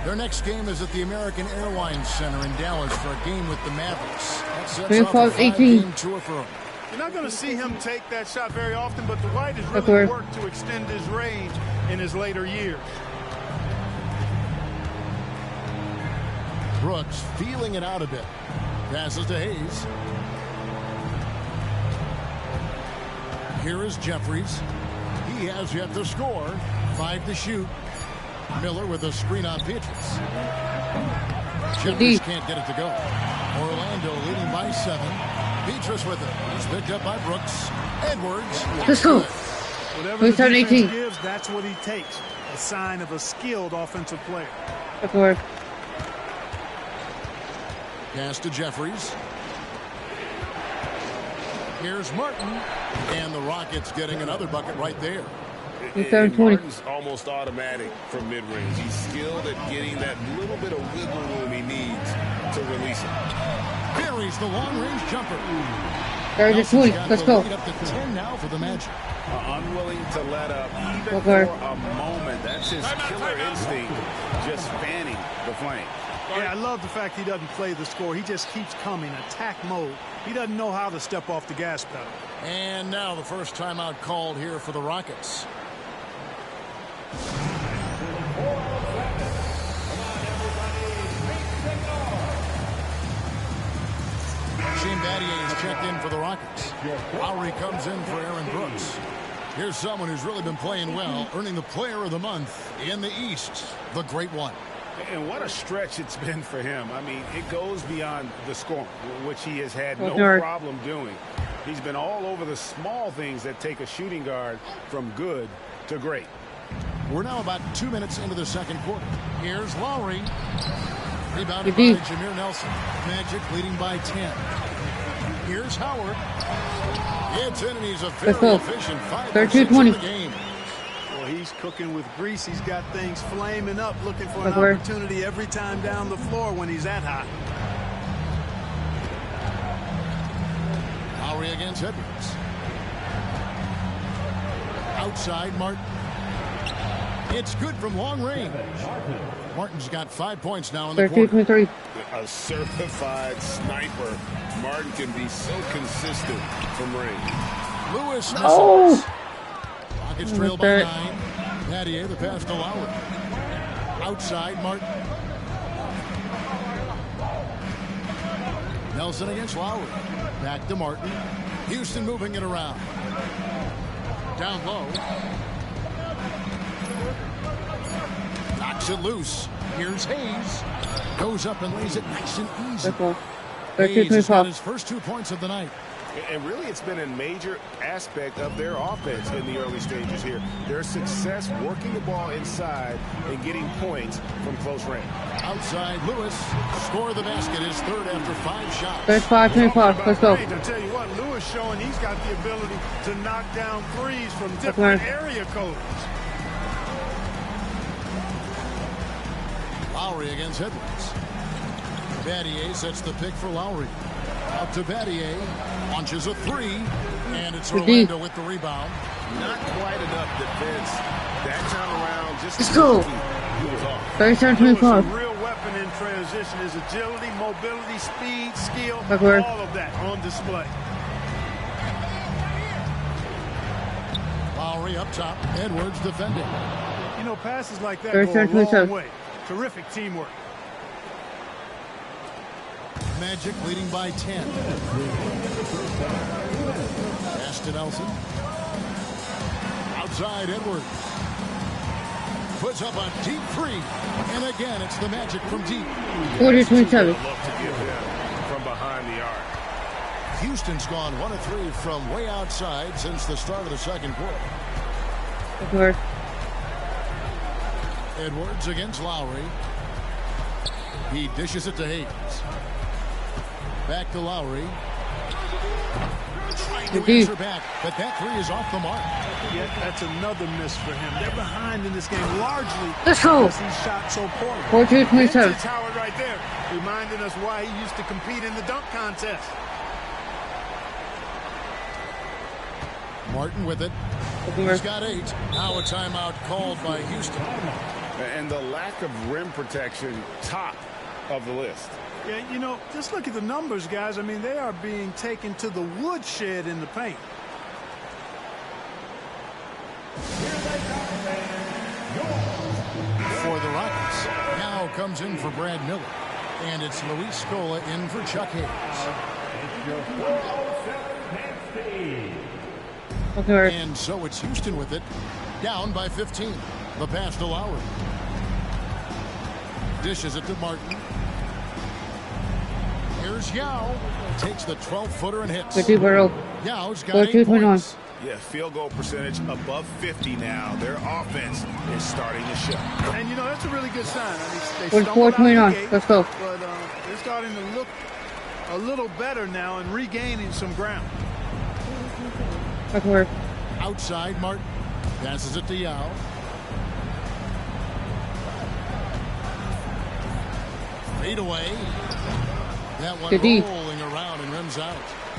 Speaker 2: Their next game is at the American Airlines Center in Dallas for a game with the Mavericks. That sets off a 5-game tour for him.
Speaker 4: You're not going to see him take that shot very often, but Dwight has really worked to extend his range in his later years.
Speaker 2: Brooks feeling it out a bit. Passes to Hayes. Here is Jeffries. He has yet to score. 5 to shoot. Miller with a screen on Beatrice. Jeffries can't get it to go. Orlando leading by 7. Beatrice with it. He's picked up by Brooks. Edwards.
Speaker 1: Let's go.
Speaker 4: Whatever the defense gives, that's what he takes. A sign of a skilled offensive player.
Speaker 2: Pass to Jeffries. Here's Martin. And the Rockets getting another bucket right there.
Speaker 6: And Martin's almost automatic from mid-range. He's skilled at getting that little bit of wiggle room he needs to release it.
Speaker 2: Buries the long-range jumper.
Speaker 1: Let's go.
Speaker 2: Up to 10 now for the Magic.
Speaker 3: Unwilling to let up even for a moment. That's his killer instinct, just fanning the flame.
Speaker 4: Yeah, I love the fact he doesn't play the score. He just keeps coming, attack mode. He doesn't know how to step off the gas pedal.
Speaker 2: And now the first timeout called here for the Rockets. Shane Battier is checked in for the Rockets. Lowry comes in for Aaron Brooks. Here's someone who's really been playing well, earning the Player of the Month in the East, the Great One.
Speaker 3: And what a stretch it's been for him. I mean, it goes beyond the scoring, which he has had no problem doing. He's been all over the small things that take a shooting guard from good to great.
Speaker 2: We're now about 2 minutes into the second quarter. Here's Lowry. Rebounded by Jameer Nelson. Magic leading by 10. Here's Howard. It's in, and he's a very efficient 5 for 6 in the game.
Speaker 4: Well, he's cooking with grease. He's got things flaming up, looking for an opportunity every time down the floor when he's that hot.
Speaker 2: Lowry against Edwards. Outside Martin. It's good from long range. Martin's got 5 points now in the quarter.
Speaker 1: 32-23.
Speaker 6: A certified sniper. Martin can be so consistent from range.
Speaker 2: Lewis misses.
Speaker 1: Oh!
Speaker 2: Rockets trail by 9. Nattier, the pass to Lowry. Outside, Martin. Nelson against Lowry. Back to Martin. Houston moving it around. Down low. Knocks it loose. Here's Hayes. Goes up and lays it nice and easy. Hayes has got his first 2 points of the night.
Speaker 6: And really, it's been a major aspect of their offense in the early stages here. Their success working the ball inside and getting points from close range.
Speaker 2: Outside, Lewis. Score the basket. His third after 5 shots.
Speaker 1: 35-25. Let's go.
Speaker 4: I tell you what, Lewis showing he's got the ability to knock down threes from different area codes.
Speaker 2: Lowry against Edwards. Battier sets the pick for Lowry. Out to Battier. Launches a 3. And it's Orlando with the rebound.
Speaker 6: Not quite enough defense. That time around, just
Speaker 1: Let's go.
Speaker 6: he was off.
Speaker 1: 37-25.
Speaker 4: A real weapon in transition. His agility, mobility, speed, skill,
Speaker 1: Backward.
Speaker 4: all of that on display.
Speaker 2: Lowry up top. Edwards defending.
Speaker 4: You know, passes like that go a long way. Terrific teamwork.
Speaker 2: Magic leading by 10. Pass to Nelson. Outside, Edwards. Puts up a deep 3. And again, it's the Magic from deep.
Speaker 1: 40-27.
Speaker 6: From behind the arc.
Speaker 2: Houston's gone 1 of 3 from way outside since the start of the second quarter.
Speaker 1: Backward.
Speaker 2: Edwards against Lowry. He dishes it to Hayes. Back to Lowry. Trying to answer back, but that 3 is off the mark.
Speaker 4: Yeah, that's another miss for him. They're behind in this game largely
Speaker 1: Let's go.
Speaker 4: because he shot so poorly.
Speaker 1: 42-27.
Speaker 4: Vintage Howard right there, reminding us why he used to compete in the dunk contest.
Speaker 2: Martin with it. He's got 8. Now a timeout called by Houston.
Speaker 6: And the lack of rim protection, top of the list.
Speaker 4: Yeah, you know, just look at the numbers, guys. I mean, they are being taken to the woodshed in the paint.
Speaker 2: For the Rockets, now comes in for Brad Miller. And it's Luis Scola in for Chuck Hayes.
Speaker 1: Okay.
Speaker 2: And so it's Houston with it. Down by 15. The pass to Lowry. Dishes it to Martin. Here's Yao. Takes the 12-footer and hits. Yao's got 8 points.
Speaker 6: Yeah, field goal percentage above 50 now. Their offense is starting to show.
Speaker 4: And, you know, that's a really good sign. I mean, they stumbled out the gate,
Speaker 1: Let's go.
Speaker 4: but they're starting to look a little better now and regaining some ground.
Speaker 1: Backward.
Speaker 2: Outside, Martin. Passes it to Yao. Fade away. That one rolling around and rims out.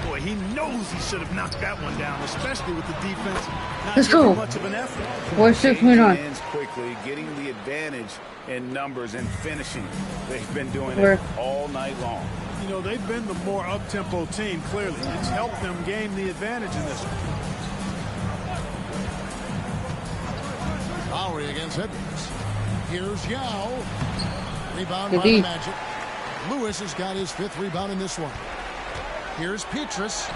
Speaker 4: Boy, he knows he should have knocked that one down, especially with the defense not
Speaker 1: Let's go.
Speaker 4: giving much of an effort.
Speaker 1: 46-29.
Speaker 6: Hands quickly, getting the advantage in numbers and finishing. They've been doing it all night long.
Speaker 4: You know, they've been the more up-tempo team, clearly. It's helped them gain the advantage in this one.
Speaker 2: Lowry against Edwards. Here's Yao. Rebound by the Magic. Lewis has got his 5th rebound in this one. Here's Petrus.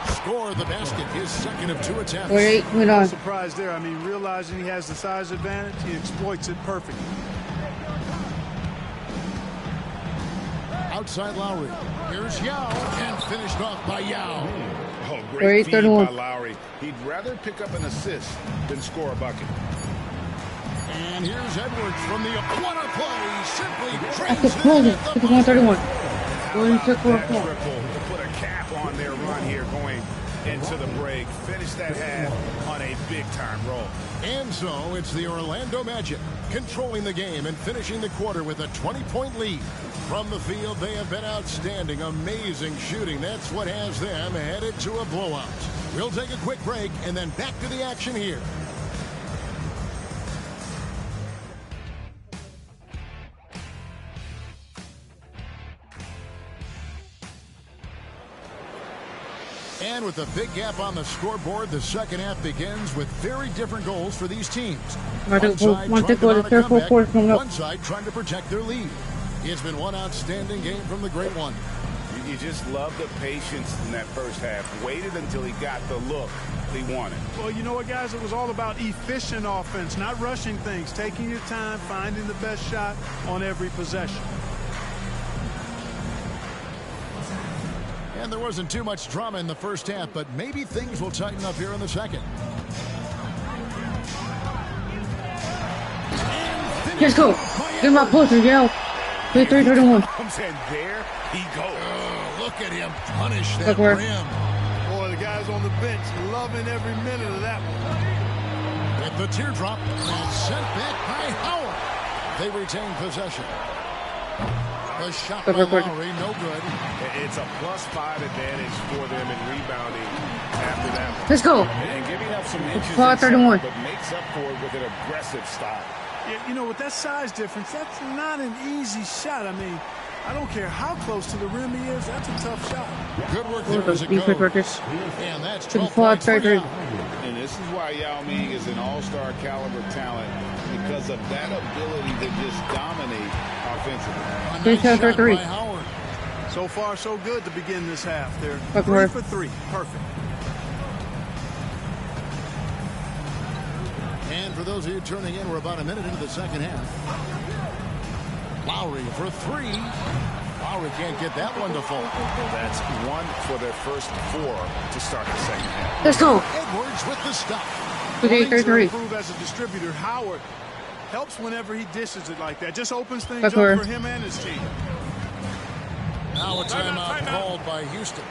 Speaker 2: Score the basket, his second of 2 attempts.
Speaker 4: No surprise there. I mean, realizing he has the size advantage, he exploits it perfectly.
Speaker 2: Outside Lowry. Here's Yao. And finished off by Yao.
Speaker 6: Oh, great feed by Lowry. He'd rather pick up an assist than score a bucket.
Speaker 2: And here's Edwards from the corner play. Simply
Speaker 1: That's
Speaker 2: drains
Speaker 1: a pull.
Speaker 2: it.
Speaker 1: 51-31.
Speaker 6: Triple to put a cap on their run here going into the break. Finish that half on a big-time roll.
Speaker 2: And so it's the Orlando Magic controlling the game and finishing the quarter with a 20-point lead. From the field, they have been outstanding. Amazing shooting. That's what has them headed to a blowout. We'll take a quick break and then back to the action here. And with a big gap on the scoreboard, the second half begins with very different goals for these teams. One side trying to mount a comeback, one side trying to protect their lead. It's been one outstanding game from the Great One.
Speaker 3: You just love the patience in that first half. Waited until he got the look he wanted.
Speaker 4: Well, you know what, guys? It was all about efficient offense, not rushing things, taking your time, finding the best shot on every possession.
Speaker 2: And there wasn't too much drama in the first half, but maybe things will tighten up here in the second.
Speaker 1: Let's go. Get my poster, yo. 3-3-31.
Speaker 3: And there he goes.
Speaker 2: Oh, look at him punish that rim.
Speaker 4: Boy, the guys on the bench loving every minute of that one.
Speaker 2: With the teardrop and sent back by Howard. They retain possession. The shot by Lowry, no good.
Speaker 3: It's a +5 advantage for them in rebounding after that one.
Speaker 1: Let's go.
Speaker 3: And giving up some inches
Speaker 1: 5-31.
Speaker 3: but makes up for it with an aggressive style.
Speaker 4: Yeah, you know, with that size difference, that's not an easy shot. I mean, I don't care how close to the rim he is, that's a tough shot.
Speaker 2: Good work there as it goes. And that's 12 points for Yao.
Speaker 3: And this is why Yao Ming is an all-star caliber talent, because of that ability to just dominate offensively.
Speaker 2: A nice shot by Howard.
Speaker 4: So far, so good to begin this half. They're 3
Speaker 1: Okay.
Speaker 4: for 3. Perfect.
Speaker 2: And for those of you turning in, we're about a minute into the second half. Lowry for 3. Lowry can't get that one to fall.
Speaker 3: That's 1 for their first 4 to start the second half.
Speaker 1: Let's go.
Speaker 2: Edwards with the stop.
Speaker 4: Things to
Speaker 1: 3-3.
Speaker 4: improve as a distributor. Howard helps whenever he dishes it like that. Just opens things
Speaker 1: That's
Speaker 4: up
Speaker 1: right.
Speaker 4: for him and his team.
Speaker 2: Now a timeout called by Houston.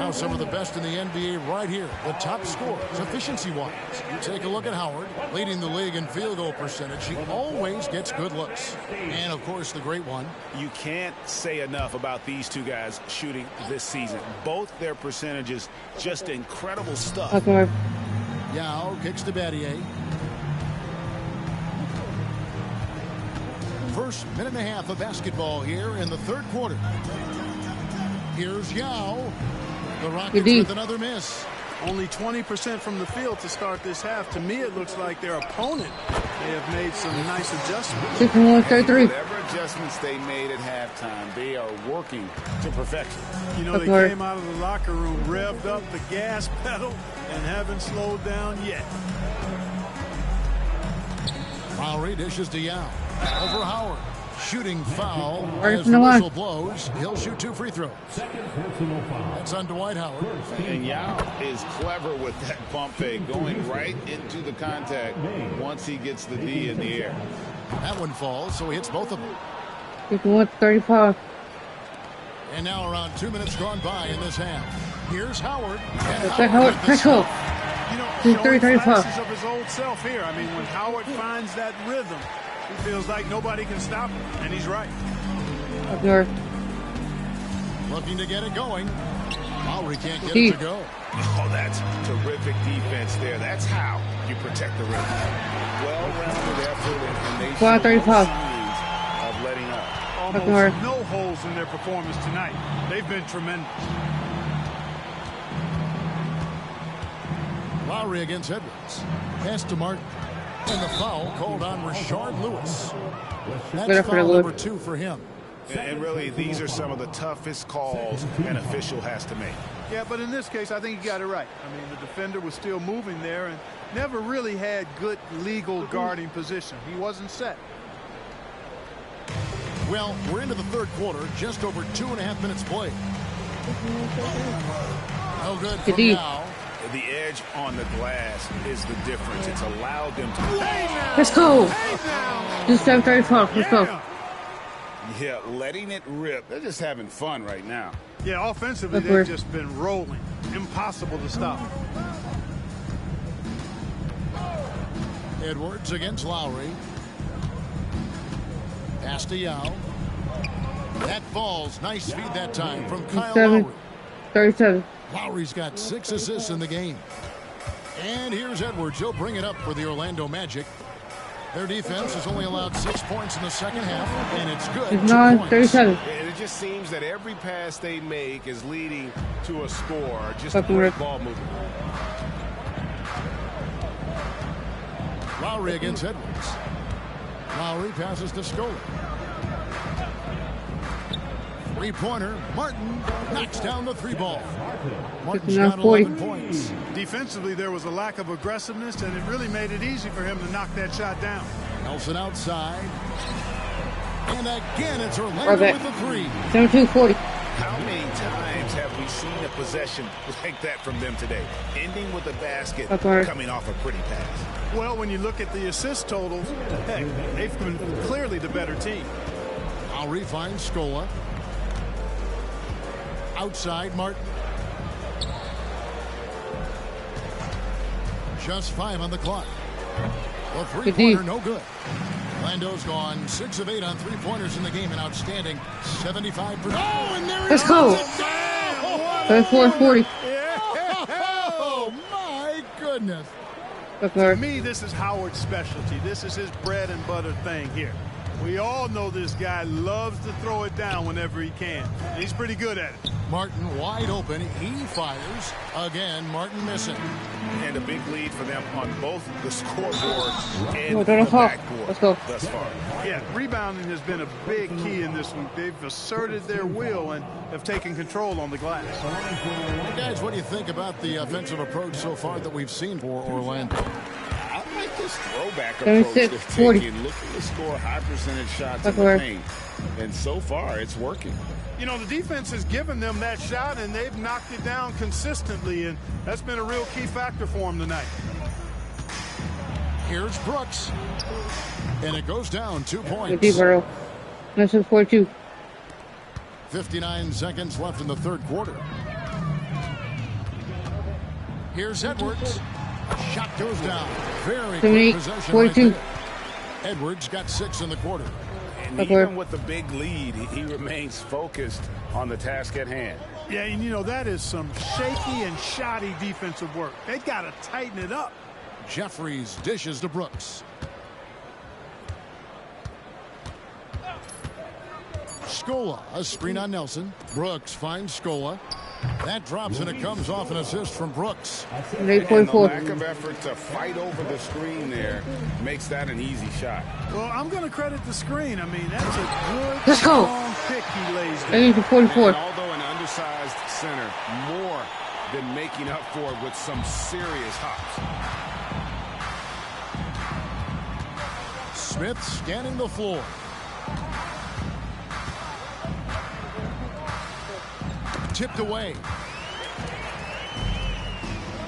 Speaker 2: Now some of the best in the NBA right here. The top scorers, efficiency-wise. You take a look at Howard, leading the league in field goal percentage. He always gets good looks. And, of course, the Great One.
Speaker 3: You can't say enough about these two guys shooting this season. Both their percentages, just incredible stuff.
Speaker 1: Okay.
Speaker 2: Yao kicks to Battier. First minute and a half of basketball here in the third quarter. Here's Yao. The Rockets with another miss.
Speaker 4: Only 20% from the field to start this half. To me, it looks like their opponent may have made some nice adjustments.
Speaker 1: 6-1-3-3.
Speaker 3: Whatever adjustments they made at halftime, they are working to perfection.
Speaker 4: You know, they came out of the locker room, revved up the gas pedal, and haven't slowed down yet.
Speaker 2: Lowry dishes to Yao. Over Howard. Shooting foul
Speaker 1: Right
Speaker 2: as
Speaker 1: from
Speaker 2: the
Speaker 1: the line.
Speaker 2: whistle blows. He'll shoot 2 free throws. That's on Dwight Howard.
Speaker 3: And Yao is clever with that pump fake, going right into the contact once he gets the D in the air.
Speaker 2: That one falls, so he hits both of them.
Speaker 1: 51-35.
Speaker 2: And now around 2 minutes gone by in this half. Here's Howard. And
Speaker 1: Howard,
Speaker 2: with the
Speaker 1: let's go.
Speaker 2: stop.
Speaker 4: You know,
Speaker 1: 3-35.
Speaker 4: flashes of his old self here. I mean, when Howard finds that rhythm, he feels like nobody can stop him, and he's right.
Speaker 1: Okay.
Speaker 2: Looking to get it going. Lowry can't get it to go.
Speaker 3: Oh, that's terrific defense there. That's how you protect the rim. Well-rounded effort, and they show no
Speaker 1: 5-35.
Speaker 3: signs of letting up.
Speaker 4: Almost no holes in their performance tonight. They've been tremendous.
Speaker 2: Lowry against Edwards. Pass to Martin. And the foul called on Rashard Lewis. That's foul number 2 for him.
Speaker 3: And really, these are some of the toughest calls an official has to make.
Speaker 4: Yeah, but in this case, I think he got it right. I mean, the defender was still moving there and never really had good legal guarding position. He wasn't set.
Speaker 2: Well, we're into the third quarter, just over 2.5 minutes played. No good from now.
Speaker 3: The edge on the glass is the difference. It's allowed them to.
Speaker 1: Let's go. Just 7-35. Let's go.
Speaker 3: Yeah, letting it rip. They're just having fun right now.
Speaker 4: Yeah, offensively, they've just been rolling. Impossible to stop.
Speaker 2: Edwards against Lowry. Pass to Yao. That falls. Nice feed that time from Kyle Lowry.
Speaker 1: 37.
Speaker 2: Lowry's got 6 assists in the game. And here's Edwards. He'll bring it up for the Orlando Magic. Their defense has only allowed 6 points in the second half, and it's good.
Speaker 1: 39-37.
Speaker 6: And it just seems that every pass they make is leading to a score. Just a great ball movement.
Speaker 2: Lowry against Edwards. Lowry passes to Scola. Three-pointer. Martin knocks down the 3-ball. Martin's got 11 points.
Speaker 4: Defensively, there was a lack of aggressiveness, and it really made it easy for him to knock that shot down.
Speaker 2: Nelson outside. And again, it's Orlando with the 3.
Speaker 1: 72-40.
Speaker 3: How many times have we seen a possession like that from them today? Ending with a basket, coming off a pretty pass.
Speaker 4: Well, when you look at the assist totals, heck, they've been clearly the better team.
Speaker 2: Lowry finds Scola. Outside, Martin. Just 5 on the clock. The 3-pointer, no good. Orlando's gone 6 of 8 on 3-pointers in the game, an outstanding 75%. Oh, and there
Speaker 1: Let's go. 34-40.
Speaker 2: Oh, my goodness.
Speaker 4: To me, this is Howard's specialty. This is his bread and butter thing here. We all know this guy loves to throw it down whenever he can. And he's pretty good at it.
Speaker 2: Martin wide open. He fires. Again, Martin missing.
Speaker 3: And a big lead for them on both the scoreboard and
Speaker 1: the
Speaker 3: backboard
Speaker 1: Let's go.
Speaker 3: thus far.
Speaker 4: Yeah, rebounding has been a big key in this one. They've asserted their will and have taken control on the glass.
Speaker 2: Hey guys, what do you think about the offensive approach so far that we've seen for Orlando?
Speaker 3: I like this throwback approach they're
Speaker 1: 40.
Speaker 3: taking, looking to score high percentage shots in the paint. And so far, it's working.
Speaker 4: You know, the defense has given them that shot, and they've knocked it down consistently, and that's been a real key factor for them tonight.
Speaker 2: Here's Brooks. And it goes down 2 points.
Speaker 1: Good D, This is 42.
Speaker 2: 59 seconds left in the third quarter. Here's Edwards. Shot goes down. Very quick possession
Speaker 1: 42.
Speaker 2: right there. Edwards got 6 in the quarter.
Speaker 3: And even with the big lead, he remains focused on the task at hand.
Speaker 4: Yeah, and you know, that is some shaky and shoddy defensive work. They got to tighten it up.
Speaker 2: Jeffries dishes to Brooks. Scola, a screen on Nelson. Brooks finds Scola. That drops and it comes off an assist from Brooks.
Speaker 3: And the lack of effort to fight over the screen there makes that an easy shot.
Speaker 4: Well, I'm going to credit the screen. I mean, that's a good, strong pick he lays there.
Speaker 1: 44.
Speaker 3: And although an undersized center, more than making up for it with some serious hops.
Speaker 2: Smith scanning the floor. Tipped away.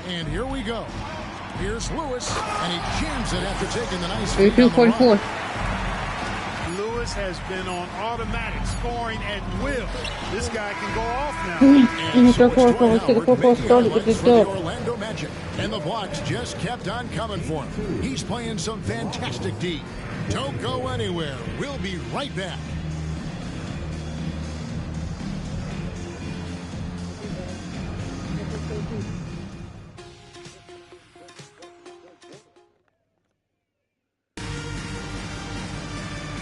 Speaker 2: And here we go. Here's Lewis, and he jams it after taking the nice lead on the run.
Speaker 4: Lewis has been on automatic scoring at will. This guy can go off now.
Speaker 2: And so it's Dwight Howard making highlights for the Orlando Magic. And the blocks just kept on coming for him. He's playing some fantastic D. Don't go anywhere. We'll be right back.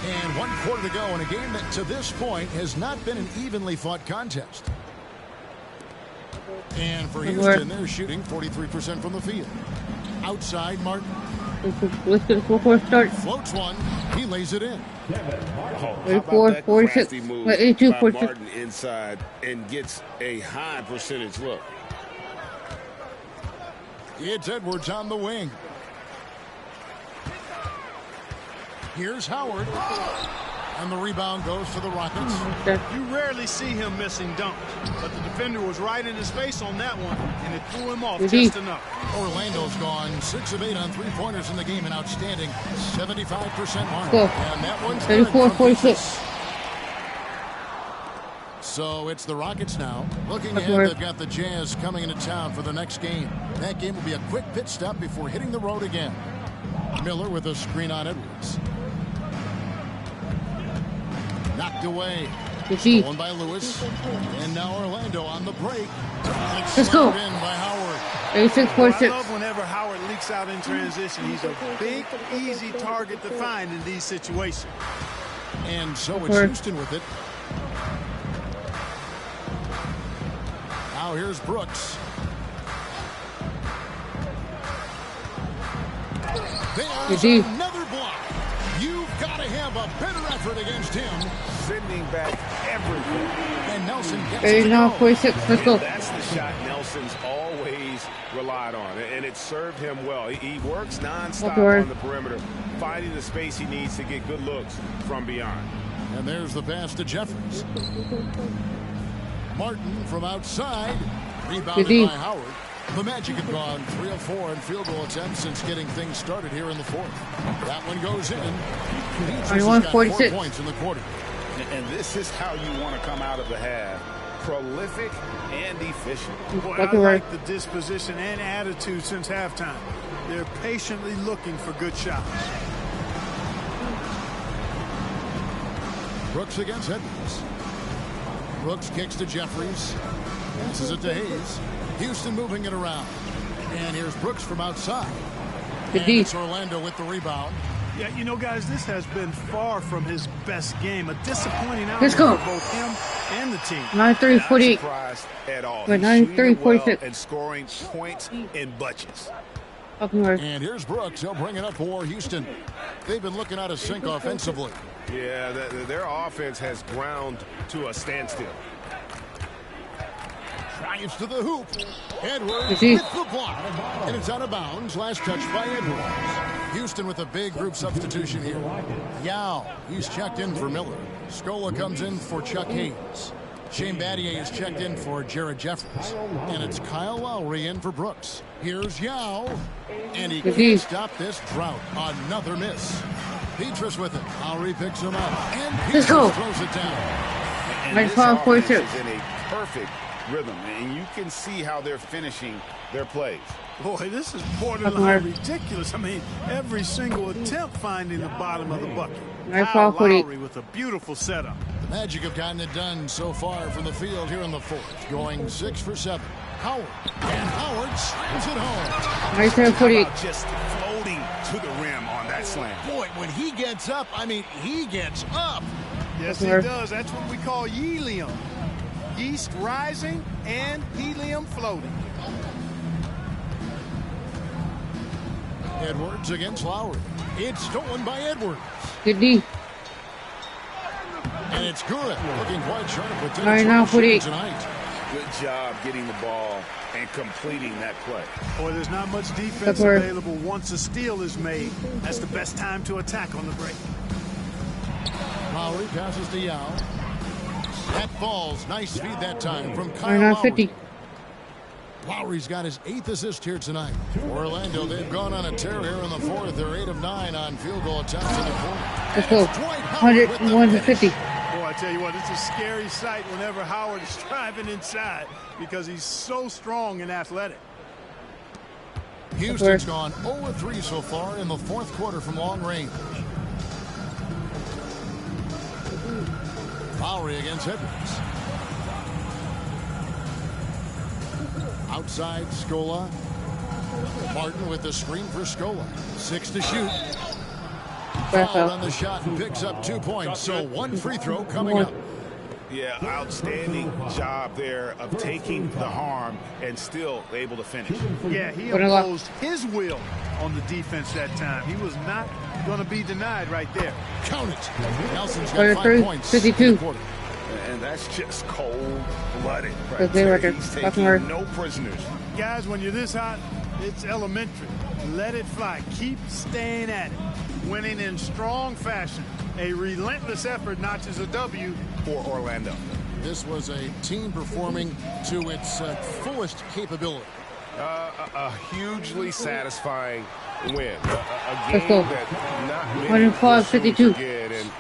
Speaker 2: And 1 quarter to go in a game that to this point has not been an evenly fought contest. And for Houston, they're shooting 43% from the field. Outside, Martin.
Speaker 1: Let's get a 4-4 start.
Speaker 2: Floats one. He lays it in.
Speaker 1: 34, 46. 82, 46.
Speaker 3: Martin inside and gets a high percentage look.
Speaker 2: It's Edwards on the wing. Here's Howard. And the rebound goes to the Rockets.
Speaker 4: You rarely see him missing dunks, but the defender was right in his face on that one, and it threw him off just enough.
Speaker 2: Orlando's gone 6 of 8 on 3-pointers in the game, an outstanding 75% mark.
Speaker 1: Cool.
Speaker 2: And that one's
Speaker 1: 34, 46.
Speaker 2: So it's the Rockets now. Looking ahead, they've got the Jazz coming into town for the next game. That game will be a quick pit stop before hitting the road again. Miller with a screen on Edwards. Knocked away. Stolen by Lewis. And now Orlando on the break.
Speaker 1: Let's go.
Speaker 2: In by Howard.
Speaker 1: 86.6.
Speaker 4: I love whenever Howard leaks out in transition. He's a big, easy target to find in these situations.
Speaker 2: And so it's Houston with it. Now here's Brooks. There's another block. You've got to have a better effort against him.
Speaker 3: Sending back everything.
Speaker 2: And Nelson gets
Speaker 1: 89.6. Let's go.
Speaker 3: That's the shot Nelson's always relied on, and it served him well. He works nonstop on the perimeter, finding the space he needs to get good looks from beyond.
Speaker 2: And there's the pass to Jeffries. Martin from outside. Rebounded by Howard. The Magic have gone 3 of 4 in field goal attempts since getting things started here in the fourth. That one goes in. Peaches has got 4 points in the quarter.
Speaker 3: And this is how you want to come out of the half. Prolific and efficient.
Speaker 4: Boy, I like the disposition and attitude since halftime. They're patiently looking for good shots.
Speaker 2: Brooks against Edwards. Brooks kicks to Jeffries. Passes it to Hayes. Houston moving it around. And here's Brooks from outside. And it's Orlando with the rebound.
Speaker 4: Yeah, you know, guys, this has been far from his best game. A disappointing outing for both him and the team.
Speaker 1: 93-48.
Speaker 3: Surprised at all.
Speaker 1: 93-46.
Speaker 3: And scoring points in bunches.
Speaker 2: And here's Brooks. He'll bring it up for Houston. They've been looking out of sync offensively.
Speaker 3: Yeah, their offense has ground to a standstill.
Speaker 2: Drives to the hoop. Edwards with the block. And it's out of bounds. Last touch by Edwards. Houston with a big group substitution here. Yao, he's checked in for Miller. Scola comes in for Chuck Hayes. Shane Battier is checked in for Jared Jeffries. And it's Kyle Lowry in for Brooks. Here's Yao. And he can't stop this drought. Another miss. Petrus with it. Lowry picks him up. And Petrus throws it down.
Speaker 3: And this offense is in a perfect rhythm, and you can see how they're finishing their plays.
Speaker 4: Boy, this is borderline ridiculous. I mean, every single attempt finding the bottom of the bucket. Kyle Lowry with a beautiful setup.
Speaker 2: The Magic have gotten it done so far from the field here in the fourth, going 6 for 7. Howard, and Howard slams it home.
Speaker 1: Right there,
Speaker 3: just floating to the rim on that slam.
Speaker 2: Boy, when he gets up, I mean, he gets up.
Speaker 4: Yes, he does. That's what we call helium. Yeast rising and helium floating.
Speaker 2: Edwards against Lowry. It's stolen by Edwards.
Speaker 1: Good D.
Speaker 2: And it's good. Looking quite sharp with
Speaker 1: tonight.
Speaker 3: Good job getting the ball and completing that play.
Speaker 4: Boy, there's not much defense available once a steal is made. That's the best time to attack on the break.
Speaker 2: Lowry passes to Yao. That falls. Nice feed that time from Kyle Lowry. Lowry's got his 8th assist here tonight. For Orlando, they've gone on a tear here in the fourth. They're 8 of 9 on field goal attempts in the fourth.
Speaker 1: Let's go. 101-50.
Speaker 4: Boy, I tell you what, it's a scary sight whenever Howard is driving inside because he's so strong and athletic.
Speaker 2: Houston's gone 0-3 so far in the fourth quarter from long range. Lowry against Edwards. Outside, Scola. Martin with the screen for Scola. 6 to shoot. Fouled on the shot and picks up 2 points. So 1 free throw coming up.
Speaker 3: Yeah, outstanding job there of taking the harm and still able to finish.
Speaker 4: Yeah, he imposed his will on the defense that time. He was not going to be denied right there.
Speaker 2: Count it. Nelson's got 5 points.
Speaker 1: 52.
Speaker 3: And that's just cold-blooded.
Speaker 1: He's
Speaker 3: taking no prisoners.
Speaker 4: Guys, when you're this hot, it's elementary. Let it fly. Keep staying at it. Winning in strong fashion. A relentless effort notches a W for Orlando.
Speaker 2: This was a team performing to its fullest capability.
Speaker 3: A hugely satisfying win. A game that not many
Speaker 1: 105-52.
Speaker 3: forget, and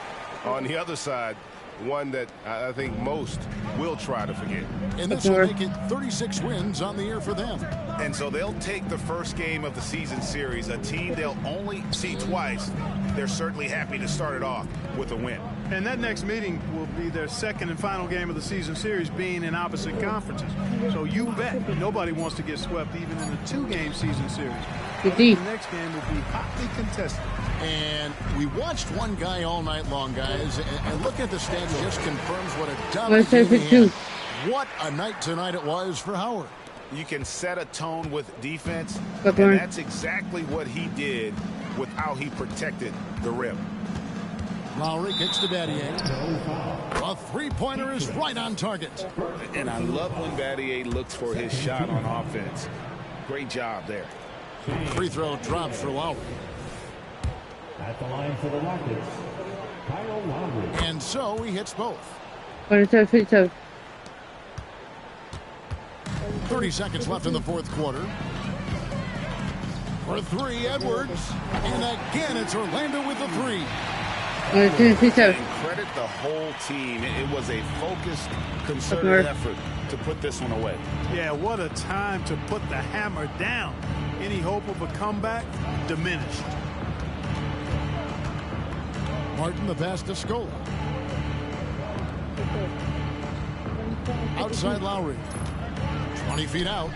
Speaker 3: on the other side, one that I think most will try to forget.
Speaker 2: And this will make it 36 wins on the year for them.
Speaker 3: And so they'll take the first game of the season series, a team they'll only see twice. They're certainly happy to start it off with a win.
Speaker 4: And that next meeting will be their second and final game of the season series, being in opposite conferences. So you bet nobody wants to get swept even in a 2-game season series. The next game will be hotly contested.
Speaker 2: And we watched one guy all night long, guys, and looking at the stats just confirms what a dominant game he had. What a night tonight it was for Howard.
Speaker 3: You can set a tone with defense, and that's exactly what he did with how he protected the rim.
Speaker 2: Lowry kicks to Battier. A three-pointer is right on target.
Speaker 3: And I love when Battier looks for his shot on offense. Great job there.
Speaker 2: Free throw drops for Lowry.
Speaker 7: At the line for the Rockets, Kyle Lowry.
Speaker 2: And so he hits both. 30 seconds left in the fourth quarter. For three, Edwards. And again, it's Orlando with the three.
Speaker 3: And credit the whole team. It was a focused, concerted effort to put this one away.
Speaker 4: Yeah, what a time to put the hammer down. Any hope of a comeback diminished.
Speaker 2: Martin the pass to Scola. Outside Lowry. 20 feet out.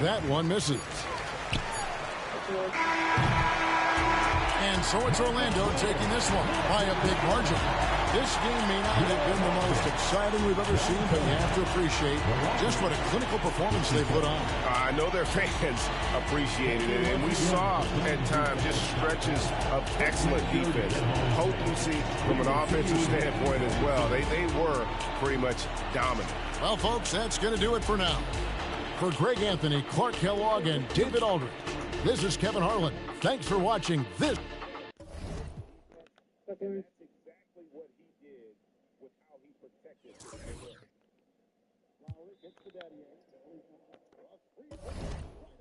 Speaker 2: That one misses. And so it's Orlando taking this one by a big margin. This game may not have been the most exciting we've ever seen, but you have to appreciate just what a clinical performance they put on.
Speaker 3: I know their fans appreciated it, and we saw at times just stretches of excellent defense. Potency from an offensive standpoint as well. They were pretty much dominant.
Speaker 2: Well, folks, that's going to do it for now. For Greg Anthony, Clark Kellogg, and David Aldridge, this is Kevin Harlan. Thanks for watching this.
Speaker 3: That's exactly what he did with how he protected the rim.
Speaker 5: Lowry gets to Battier. Right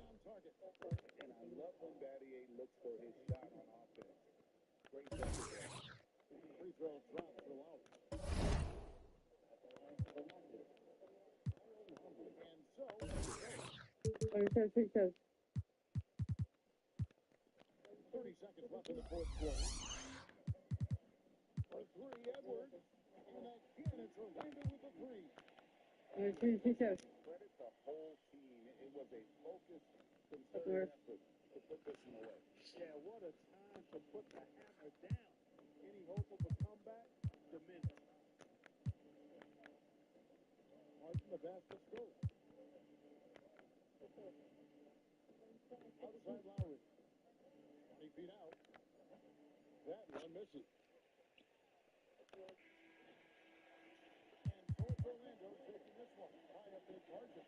Speaker 5: on target.
Speaker 3: And I love when Battier looks for his shot on offense. Great job there.
Speaker 5: Free throw drop for Lowry. And so 30 seconds left in the fourth quarter. For three, Edwards. And again, it's Orlando with the three.
Speaker 3: Credit the whole team. It was a focused, concerted effort to put this one away.
Speaker 5: Yeah, what a time to put the hammer down. Any hope of a comeback diminished. Martin the pass to Scola. Outside Lowry. 20 feet out. That one misses. And so it's Orlando taking this one by a big margin.